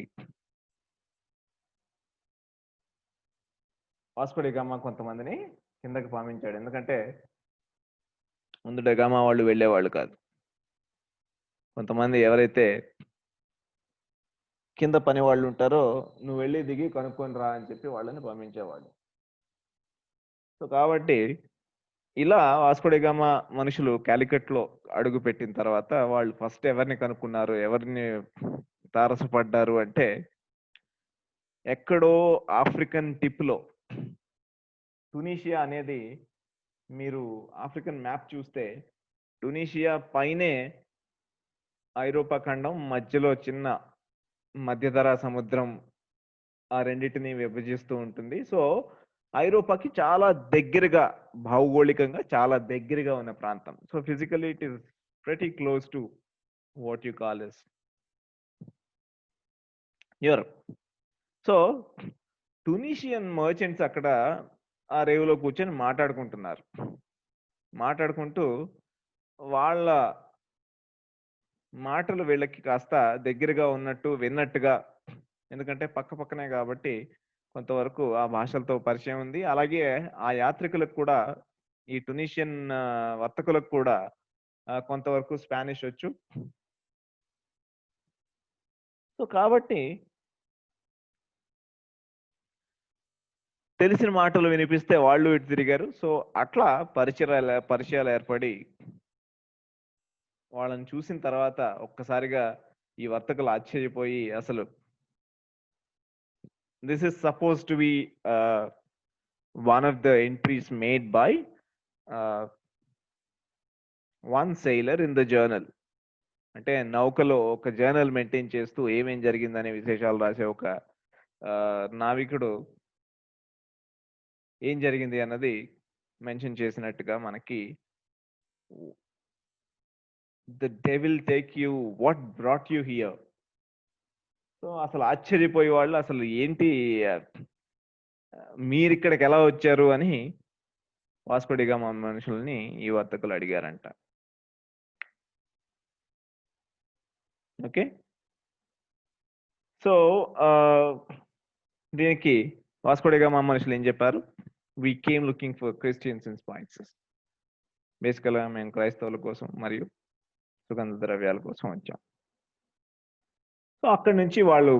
Speaker 1: వాస్కో డి గామా కొంతమందిని కిందకి పంపించాడు. ఎందుకంటే ముందు డగామా వాళ్ళు వెళ్ళేవాళ్ళు కాదు. కొంతమంది ఎవరైతే కింద పని వాళ్ళు ఉంటారో నువ్వు వెళ్ళి దిగి కనుక్కొని రా అని చెప్పి వాళ్ళని పంపించేవాళ్ళు. సో కాబట్టి ఇలా వాస్కో డి గామా మనుషులు క్యాలికట్లో అడుగు పెట్టిన తర్వాత వాళ్ళు ఫస్ట్ ఎవరిని కనుక్కున్నారు, ఎవరిని తారసపడ్డారు అంటే ఎక్కడో ఆఫ్రికన్ టిప్లో టునీషియా అనేది, మీరు ఆఫ్రికన్ మ్యాప్ చూస్తే టునీషియా పైనే ఐరోపా ఖండం, మధ్యలో చిన్న మధ్యధరా సముద్రం ఆ రెండింటిని విభజిస్తూ ఉంటుంది. సో ఐరోపాకి చాలా దగ్గరగా, భౌగోళికంగా చాలా దగ్గరగా ఉన్న ప్రాంతం. So physically it is pretty close to what you call as Europe. So Tunisian merchants అక్కడ ఆ రేవులో కూర్చొని మాట్లాడుకుంటూ వాళ్ళ మాటలు వీళ్ళకి కాస్త దగ్గరగా ఉన్నట్టు విన్నట్టుగా, ఎందుకంటే పక్క పక్కనే కాబట్టి కొంతవరకు ఆ భాషలతో పరిచయం ఉంది. అలాగే ఆ యాత్రికులకు కూడా, ఈ టునీషియన్ వర్తకులకు కూడా కొంతవరకు స్పానిష్ వచ్చు. సో కాబట్టి తెలిసిన మాటలు వినిపిస్తే వాళ్ళు ఇటు తిరిగారు. సో అట్లా పరిచయాలు ఏర్పడి వాళ్ళని చూసిన తర్వాత ఒక్కసారిగా ఈ వర్తకులు ఆశ్చర్యపోయి, అసలు this is supposed to be one of the entries made by one sailor in the journal. అంటే నౌకలో ఒక జర్నల్ మెయింటైన్ చేస్తూ ఏమేం జరిగిందనే విశేషాలు రాసే ఒక నావికుడు ఏం జరిగింది అన్నది మెన్షన్ చేసినట్టుగా మనకి the devil take you, what brought you here. So అసలు ఆశ్చర్యపోయే వాళ్ళు, అసలు ఏంటి మీరు ఇక్కడికి ఎలా వచ్చారు అని వాస్కో డి గామా మనుషుల్ని ఈ వర్తకులు అడిగారంట. ఓకే, సో దీనికి వాస్కో డి గామా మనుషులు ఏం చెప్పారు? we came looking for Christians and spices. బేసికల్గా మేము క్రైస్తవుల కోసం మరియు సుగంధ ద్రవ్యాల కోసం వచ్చాం. సో అక్కడి నుంచి వాళ్ళు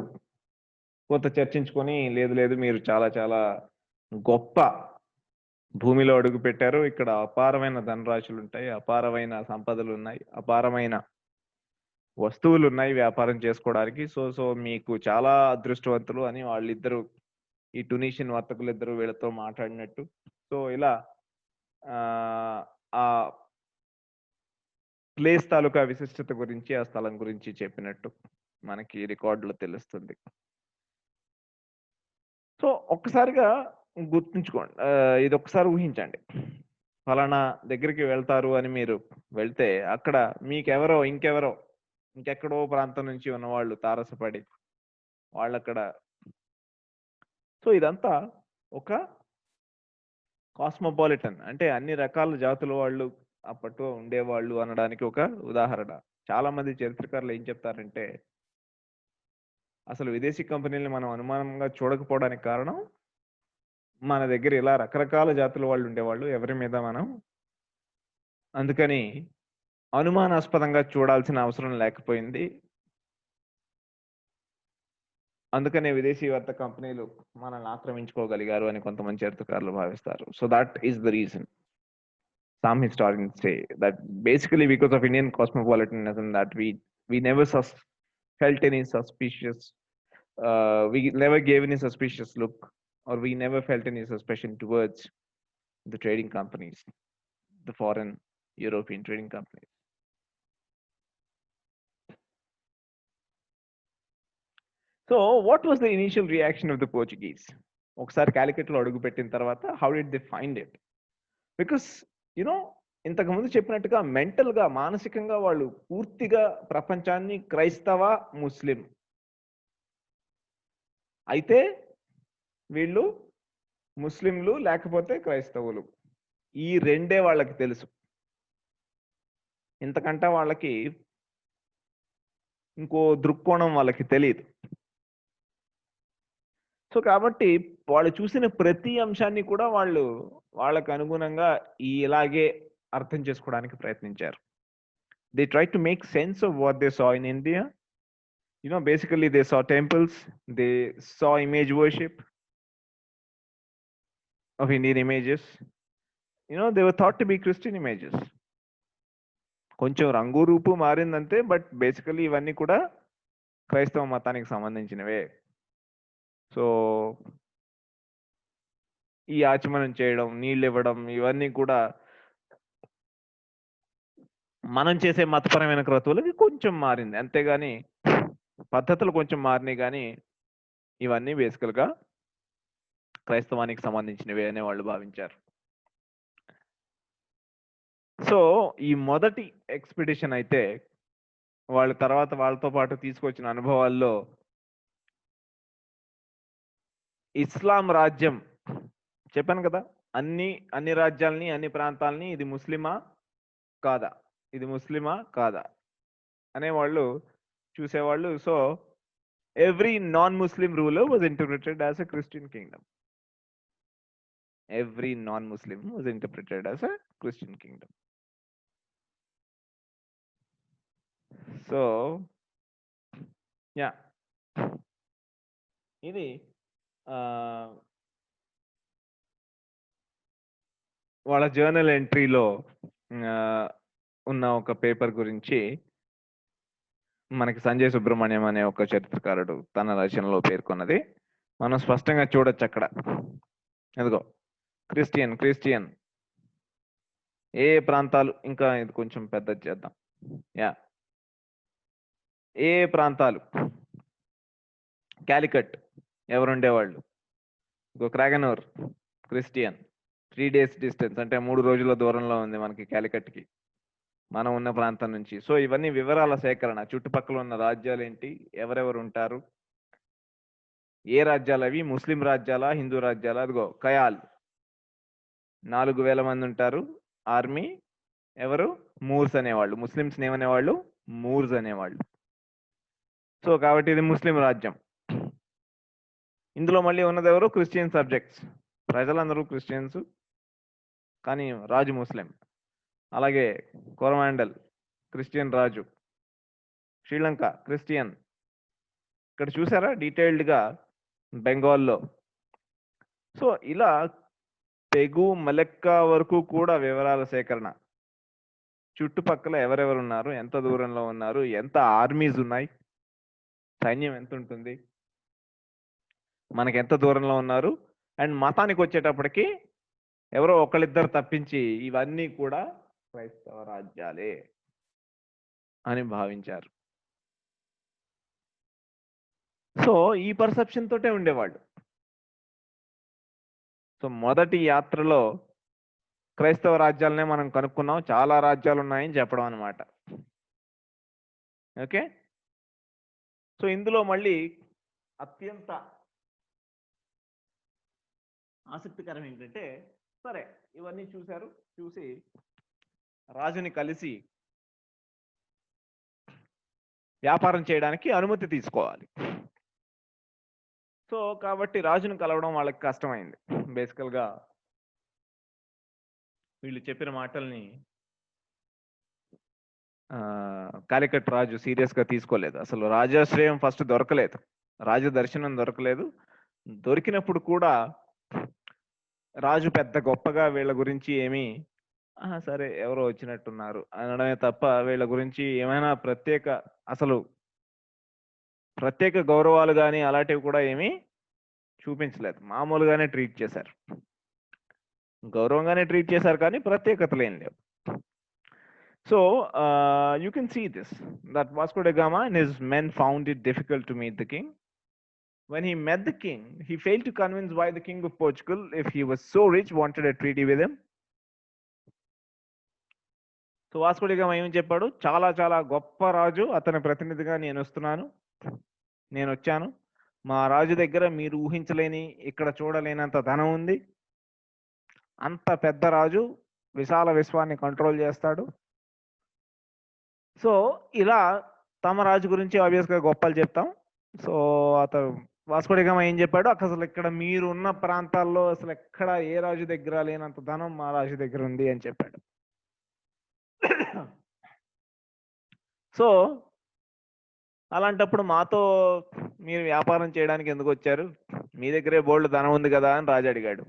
Speaker 1: కొంత చర్చించుకొని, లేదు మీరు చాలా చాలా గొప్ప భూమిలో అడుగు పెట్టారు, ఇక్కడ అపారమైన ధనరాశులు ఉంటాయి, అపారమైన సంపదలు ఉన్నాయి, అపారమైన వస్తువులు ఉన్నాయి వ్యాపారం చేసుకోవడానికి. సో మీకు చాలా అదృష్టవంతులు అని వాళ్ళిద్దరూ, ఈ టునీషియన్ వర్తకులు ఇద్దరు వీళ్ళతో మాట్లాడినట్టు. సో ఇలా ఆ ప్లేస్ తాలూకా విశిష్టత గురించి, ఆ స్థలం గురించి చెప్పినట్టు మనకి రికార్డులో తెలుస్తుంది. సో ఒక్కసారిగా గుర్తుంచుకోండి. ఇది ఒక్కసారి ఊహించండి. ఫలానా దగ్గరికి వెళ్తారు అని మీరు వెళ్తే అక్కడ మీకెవరో ఇంకెక్కడో ప్రాంతం నుంచి ఉన్నవాళ్ళు తారసపడి వాళ్ళక్కడ సో ఇదంతా ఒక కాస్మోపాలిటన్ అంటే అన్ని రకాల జాతుల వాళ్ళు అప్పట్లో ఉండేవాళ్ళు అనడానికి ఒక ఉదాహరణ. చాలా మంది చరిత్రకారులు ఏం చెప్తారంటే అసలు విదేశీ కంపెనీల్ని మనం అనుమానంగా చూడకపోవడానికి కారణం మన దగ్గర ఇలా రకరకాల జాతుల వాళ్ళు ఉండేవాళ్ళు. ఎవరి మీద మనం అందుకని అనుమానాస్పదంగా చూడాల్సిన అవసరం లేకపోయింది. అందుకనే విదేశీ వర్తక కంపెనీలు మనల్ని ఆక్రమించుకోగలిగారు అని కొంతమంది చరిత్రకారులు భావిస్తారు. So that is the reason. Some historians say that basically because of Indian cosmopolitanism that we never felt any suspicious, we never gave any suspicious look, or we never felt any suspicion towards the trading companies, the foreign European trading companies. So what was the initial reaction of the Portuguese? ఒకసారి క్యాలికట్లో అడుగుపెట్టిన తర్వాత how did they find it? Because ఇంతకుముందు చెప్పినట్టుగా మెంటల్గా మానసికంగా వాళ్ళు పూర్తిగా ప్రపంచాన్ని క్రైస్తవ ముస్లిం అయితే వీళ్ళు ముస్లింలు లేకపోతే క్రైస్తవులు ఈ రెండే వాళ్ళకి తెలుసు. ఇంతకంటే వాళ్ళకి ఇంకో దృక్కోణం వాళ్ళకి తెలియదు. సో కాబట్టి వాళ్ళు చూసిన ప్రతి అంశాన్ని కూడా వాళ్ళకు అనుగుణంగా ఇలాగే అర్థం చేసుకోవడానికి ప్రయత్నించారు. They tried to make sense of what they saw in India. Basically they saw temples, they saw image worship of Indian images. They were thought to be Christian images. కొంచెం రంగు రూపు మారిందంతే, బట్ బేసికలీ ఇవన్నీ కూడా క్రైస్తవ మతానికి సంబంధించినవే. సో ఈ ఆచమనం చేయడం, నీళ్ళు ఇవ్వడం ఇవన్నీ కూడా మనం చేసే మతపరమైన క్రతువులకి కొంచెం మారింది, అంతేగాని పద్ధతులు కొంచెం మారినాయి, కానీ ఇవన్నీ బేసికల్గా క్రైస్తవానికి సంబంధించినవే అనే వాళ్ళు భావించారు. సో ఈ మొదటి ఎక్స్పెడిషన్ అయితే వాళ్ళ తర్వాత వాళ్ళతో పాటు తీసుకొచ్చిన అనుభవాల్లో ఇస్లాం రాజ్యం చెప్పాను కదా, అన్ని రాజ్యాలని అన్ని ప్రాంతాలని ఇది ముస్లిమా కాదా అనేవాళ్ళు చూసేవాళ్ళు. So every non Muslim ruler was interpreted as a Christian kingdom. Every non-Muslim was interpreted as a Christian kingdom. So yeah, ఇది వాళ్ళ జర్నల్ ఎంట్రీలో ఉన్న ఒక పేపర్ గురించి మనకి సంజయ్ సుబ్రహ్మణ్యం అనే ఒక చరిత్రకారుడు తన రచనలో పేర్కొన్నది మనం స్పష్టంగా చూడొచ్చు అక్కడ. ఎదుగో క్రిస్టియన్ ఏ ప్రాంతాలు, ఇంకా ఇది కొంచెం పెద్దది చేద్దాం. ఏ ప్రాంతాలు, క్యాలికట్ ఎవరుండేవాళ్ళు, క్రాగనూర్ క్రిస్టియన్, 3 days డిస్టెన్స్ అంటే 3 రోజుల దూరంలో ఉంది మనకి క్యాలికట్కి మనం ఉన్న ప్రాంతం నుంచి. సో ఇవన్నీ వివరాల సేకరణ, చుట్టుపక్కల ఉన్న రాజ్యాలు ఏంటి, ఎవరెవరు ఉంటారు, ఏ రాజ్యాలు అవి, ముస్లిం రాజ్యాలా హిందూ రాజ్యాలా. అదిగో కయాల్ 4000 మంది ఉంటారు. ఆర్మీ ఎవరు, మూర్స్ అనేవాళ్ళు, ముస్లిమ్స్ ఏమనేవాళ్ళు, మూర్స్ అనేవాళ్ళు. సో కాబట్టి ఇది ముస్లిం రాజ్యం. ఇందులో మళ్ళీ ఉన్నది ఎవరు, క్రిస్టియన్ సబ్జెక్ట్స్, ప్రజలందరూ క్రిస్టియన్స్ కానీ రాజు ముస్లిం. అలాగే కోరమాండల్ క్రిస్టియన్ రాజు, శ్రీలంక క్రిస్టియన్. ఇక్కడ చూసారా డీటెయిల్డ్గా బెంగాల్లో. సో ఇలా తెగు మలెక్క వరకు కూడా వివరాల సేకరణ, చుట్టుపక్కల ఎవరెవరు ఉన్నారు, ఎంత దూరంలో ఉన్నారు, ఎంత ఆర్మీస్ ఉన్నాయి, సైన్యం ఎంత ఉంటుంది, మనకి ఎంత దూరంలో ఉన్నారు, అండ్ మతానికి వచ్చేటప్పటికి ఎవరో ఒకళ్ళిద్దరు తప్పించి ఇవన్నీ కూడా క్రైస్తవ రాజ్యాలే అని భావించారు. సో ఈ పర్సెప్షన్ తోటే ఉండేవాళ్ళు. సో మొదటి యాత్రలో క్రైస్తవ రాజ్యాలనే మనం కనుక్కున్నాం, చాలా రాజ్యాలు ఉన్నాయని చెప్పడం అనమాట. ఓకే. సో ఇందులో మళ్ళీ అత్యంత ఆసక్తికరం ఏంటంటే, సరే ఇవన్నీ చూశారు, చూసి రాజుని కలిసి వ్యాపారం చేయడానికి అనుమతి తీసుకోవాలి. సో కాబట్టి రాజును కలవడం వాళ్ళకి కష్టమైంది. బేసికల్గా వీళ్ళు చెప్పిన మాటల్ని కాలికట్ రాజు సీరియస్గా తీసుకోలేదు. అసలు రాజాశ్రయం ఫస్ట్ దొరకలేదు, రాజ దర్శనం దొరకలేదు. దొరికినప్పుడు కూడా రాజు పెద్ద గొప్పగా వీళ్ళ గురించి ఏమీ సరే ఎవరో వచ్చినట్టున్నారు అనడమే తప్ప వీళ్ళ గురించి ఏమైనా అసలు ప్రత్యేక గౌరవాలు కానీ అలాంటివి కూడా ఏమీ చూపించలేదు. మామూలుగానే ట్రీట్ చేశారు, గౌరవంగానే ట్రీట్ చేశారు, కానీ ప్రత్యేకతలు ఏం లేవు. So you can see this, that Vasco da Gama and his men found it difficult to meet the king. When he met the king, he failed to convince why the king of Portugal, if he was so rich, wanted a treaty with him. So Vasco da Gama ఏమని చెప్పాడు, చాలా చాలా గొప్ప రాజు, అతని ప్రతినిధిగా నేను వచ్చాను. మా రాజు దగ్గర మీరు ఊహించలేని, ఇక్కడ చూడలేనంత ధనం ఉంది. అంత పెద్ద రాజు, విశాల విశ్వాన్ని కంట్రోల్ చేస్తాడు. సో ఇలా తమ రాజు గురించి ఆబ్వియస్గా గొప్పలు చెప్తాం. సో అతను వాస్కో డి గామా ఏం చెప్పాడు, అసలు ఇక్కడ మీరు ఉన్న ప్రాంతాల్లో అసలు ఎక్కడ ఏ రాజు దగ్గర లేనంత ధనం మా రాజు దగ్గర ఉంది అని చెప్పాడు. సో అలాంటప్పుడు మాతో మీరు వ్యాపారం చేయడానికి ఎందుకు వచ్చారు, మీ దగ్గరే బోల్డ్ ధనం ఉంది కదా అని రాజు అడిగాడు.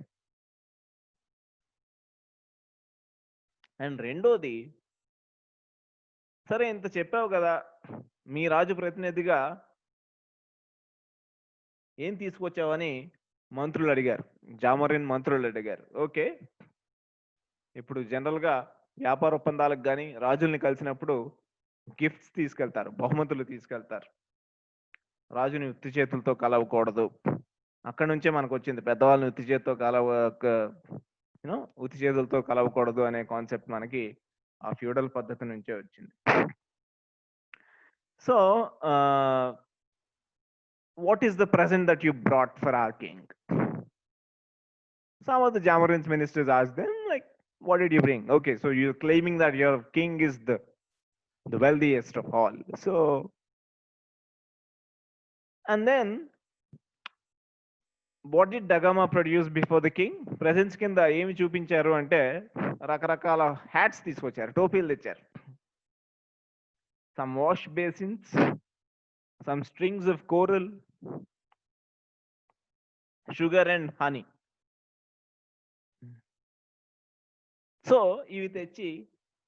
Speaker 1: అండ్ రెండోది, సరే ఇంత చెప్పావు కదా, మీ రాజు ప్రతినిధిగా ఏం తీసుకొచ్చావని మంత్రులు అడిగారు, జామోరిన్ మంత్రులు అడిగారు. ఓకే, ఇప్పుడు జనరల్గా వ్యాపార ఒప్పందాలకు కానీ రాజుల్ని కలిసినప్పుడు గిఫ్ట్స్ తీసుకెళ్తారు, బహుమతులు తీసుకెళ్తారు. రాజుని ఉత్తి చేతులతో కలవకూడదు, అక్కడి నుంచే మనకు వచ్చింది, పెద్దవాళ్ళని ఉత్తి చేతులతో కలవకూడదు అనే కాన్సెప్ట్ మనకి ఆ ఫ్యూడల్ పద్ధతి నుంచే వచ్చింది. So what is the present that you brought for our king? Some of the Jamorin's ministers asked them, like, what did you bring? Okay, so you're claiming that your king is the wealthiest of all. So, and then what did Da Gama produce before the king? Presents కింద ఏమి చూపించారు అంటే, రకరకాల హ్యాట్స్ తీసుకొచ్చారు, టోపీలు తెచ్చారు. Some wash basins, some strings of coral, sugar and honey. So ఇవి తెచ్చి,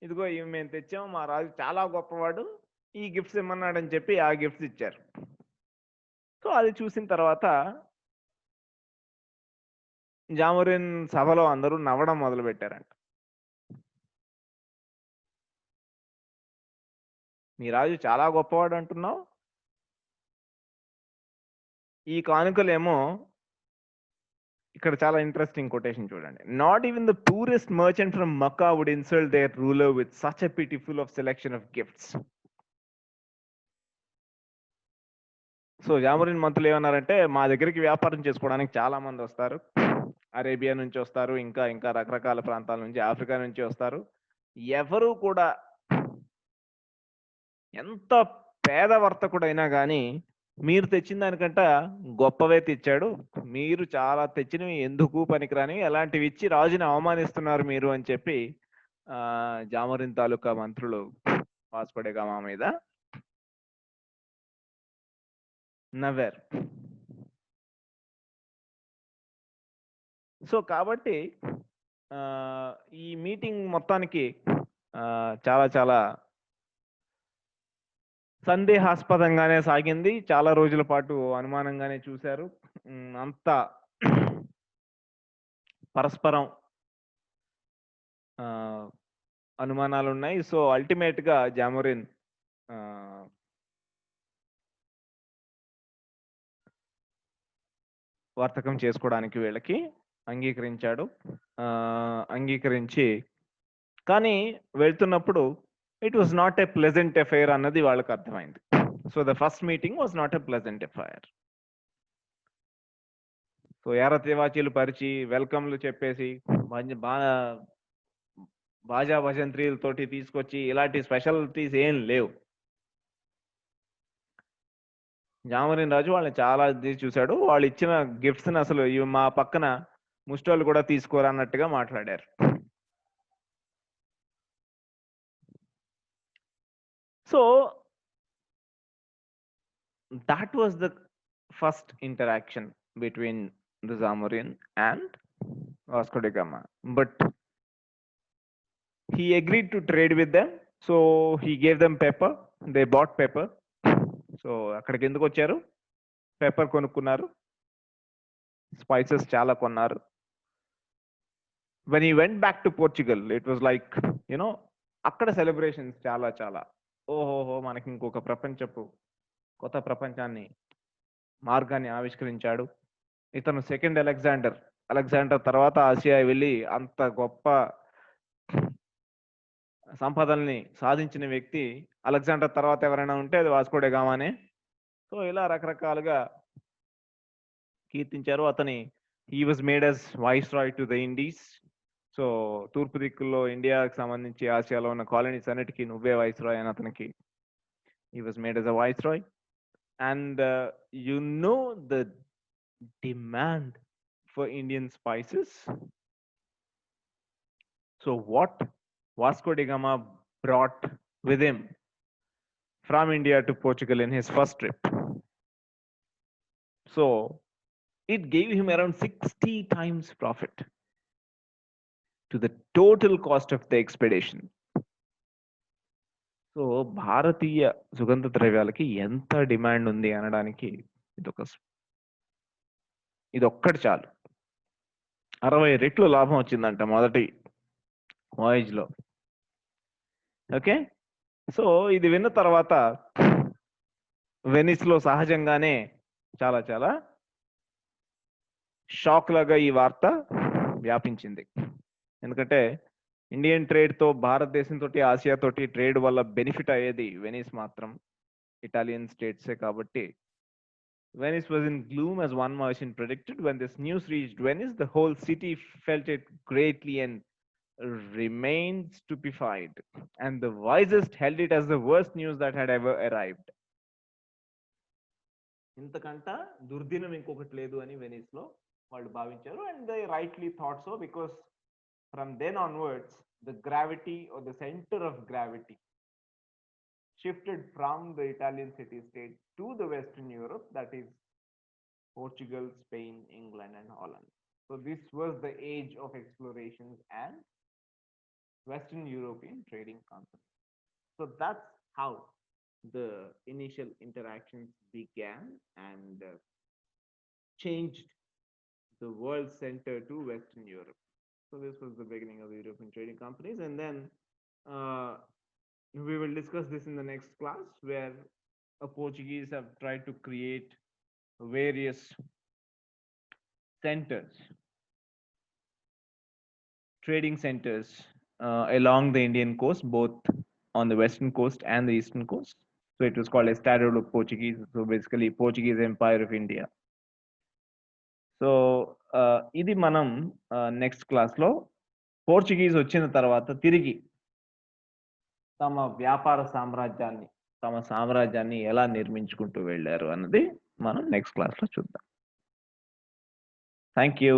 Speaker 1: ఇదిగో ఇవి మేము తెచ్చాము, మా రాజు చాలా గొప్పవాడు, ఈ గిఫ్ట్స్ ఇమ్మన్నాడని చెప్పి ఆ గిఫ్ట్స్ ఇచ్చారు. సో అది చూసిన తర్వాత జామోరిన్ సభలో అందరూ నవ్వడం మొదలు పెట్టారంట. మీ రాజు చాలా గొప్పవాడు అంటున్నావు, ఈ కానుకలేమో, ఇక్కడ చాలా ఇంట్రెస్టింగ్ కొటేషన్ చూడండి. Not even the purest merchant from Mecca would insult their ruler with such a pitiful of selection of gifts. So Zamorin మంత్రులు ఏమన్నారంటే, మా దగ్గరికి వ్యాపారం చేసుకోవడానికి చాలా మంది వస్తారు, అరేబియా నుంచి వస్తారు, ఇంకా ఇంకా రకరకాల ప్రాంతాల నుంచి, ఆఫ్రికా నుంచి వస్తారు, ఎవరు కూడా ఎంత పేద వర్తకుడైనా కానీ మీరు తెచ్చిన దానికంట గొప్పవే తెచ్చాడు, మీరు చాలా తెచ్చినవి ఎందుకు పనికిరాని ఎలాంటివి ఇచ్చి రాజుని అవమానిస్తున్నారు మీరు అని చెప్పి జామోరిన్ తాలూకా మంత్రులు వాస్కో డి గామా మీద నవ్వారు. సో కాబట్టి ఈ మీటింగ్ మొత్తానికి చాలా చాలా సందేహాస్పదంగానే సాగింది, చాలా రోజుల పాటు అనుమానంగానే చూశారు, అంతా పరస్పరం అనుమానాలు ఉన్నాయి. సో అల్టిమేట్ గా జామోరిన్ వర్తకం చేసుకోవడానికి వీళ్ళకి అంగీకరించాడు. అంగీకరించి కానీ వెళ్తున్నప్పుడు it was not a pleasant affair అన్నది వాళ్ళకి అర్థమైంది. So the first meeting was not a pleasant affair. So ఎర్ర తివాచీలు పరిచి వెల్కమ్లు చెప్పేసి బాజా భజంత్రీలతోటి తీసుకొచ్చి ఇలాంటి స్పెషాలిటీస్ ఏం లేవు. జామరీన్ రాజు వాళ్ళని చాలా చూశాడు. వాళ్ళు ఇచ్చిన గిఫ్ట్స్ అసలు ఇవి మా పక్కన ముష్టోళ్ళు కూడా తీసుకోరు అన్నట్టుగా మాట్లాడారు. So that was the first interaction between the Zamorin and Vasco da Gama. But he agreed to trade with them. So he gave them pepper. They bought pepper. So అక్కడికి ఎందుకు వచ్చారు? పెప్పర్ కొనుక్కున్నారు, స్పైసెస్ చాలా కొన్నారు. When he went back to Portugal, it was like, అక్కడ సెలబ్రేషన్స్ చాలా ఓహోహో మనకి ఇంకొక కొత్త ప్రపంచాన్ని మార్గాన్ని ఆవిష్కరించాడు. ఇతను సెకండ్ అలెగ్జాండర్ తర్వాత ఆసియా వెళ్ళి అంత గొప్ప సంపదల్ని సాధించిన వ్యక్తి అలెగ్జాండర్ తర్వాత ఎవరైనా ఉంటే అది వాస్కో డి గామానే. సో ఇలా రకరకాలుగా కీర్తించారు. అతని he was made as viceroy to the Indies. So తూర్పు దిక్కుల్లో ఇండియాకి సంబంధించి ఆసియాలో ఉన్న కాలనీస్ అన్నిటికీ నువ్వే వైస్రాయ్ అని అతనికి he was made as a viceroy. And the demand for Indian spices. So what Vasco da Gama brought with him from India to Portugal in his first trip. So it gave him around 60 times profit to the total cost of the expedition. So భారతీయ సుగంధ ద్రవ్యాలకి ఎంత డిమాండ్ ఉంది అనడానికి ఇదొక్కటి చాలు. 60 రెట్లు లాభం వచ్చిందంట మొదటి వాయేజ్ లో. ఓకే, సో ఇది విన్న తర్వాత వెనిస్ లో సహజంగానే చాలా షాక్ లాగా ఈ వార్త వ్యాపించింది. ఎందుకంటే ఇండియన్ ట్రేడ్ తో భారతదేశంతో ఆసియా తోటి ట్రేడ్ వల్ల బెనిఫిట్ అయ్యేది వెనిస్ మాత్రం, ఇటాలియన్ స్టేట్సే కాబట్టి. Venice was in gloom as one merchant predicted. When this news reached Venice, the whole city felt it greatly and remained stupefied. And the wisest held it as the worst news that had ever arrived. ఇంతకంట దుర్దినం ఇంకొకటి లేదు అని వెనిస్ లో వాళ్ళు భావించారు. And they rightly thought so, because from then onwards, the gravity or the center of gravity shifted from the Italian city-state to the Western Europe, that is Portugal, Spain, England, and Holland. So this was the age of explorations and Western European trading companies. So that's how the initial interactions began and changed the world center to Western Europe. So this was the beginning of the European trading companies, and then we will discuss this in the next class, where Portuguese have tried to create various centers, trading centers along the Indian coast, both on the western coast and the eastern coast. So it was called Estado of Portuguese. So basically Portuguese Empire of India. So ఇది మనం నెక్స్ట్ క్లాస్లో పోర్చుగీస్ వచ్చిన తర్వాత తిరిగి తమ సామ్రాజ్యాన్ని ఎలా నిర్మించుకుంటూ వెళ్ళారు అన్నది మనం నెక్స్ట్ క్లాస్లో చూద్దాం. Thank you.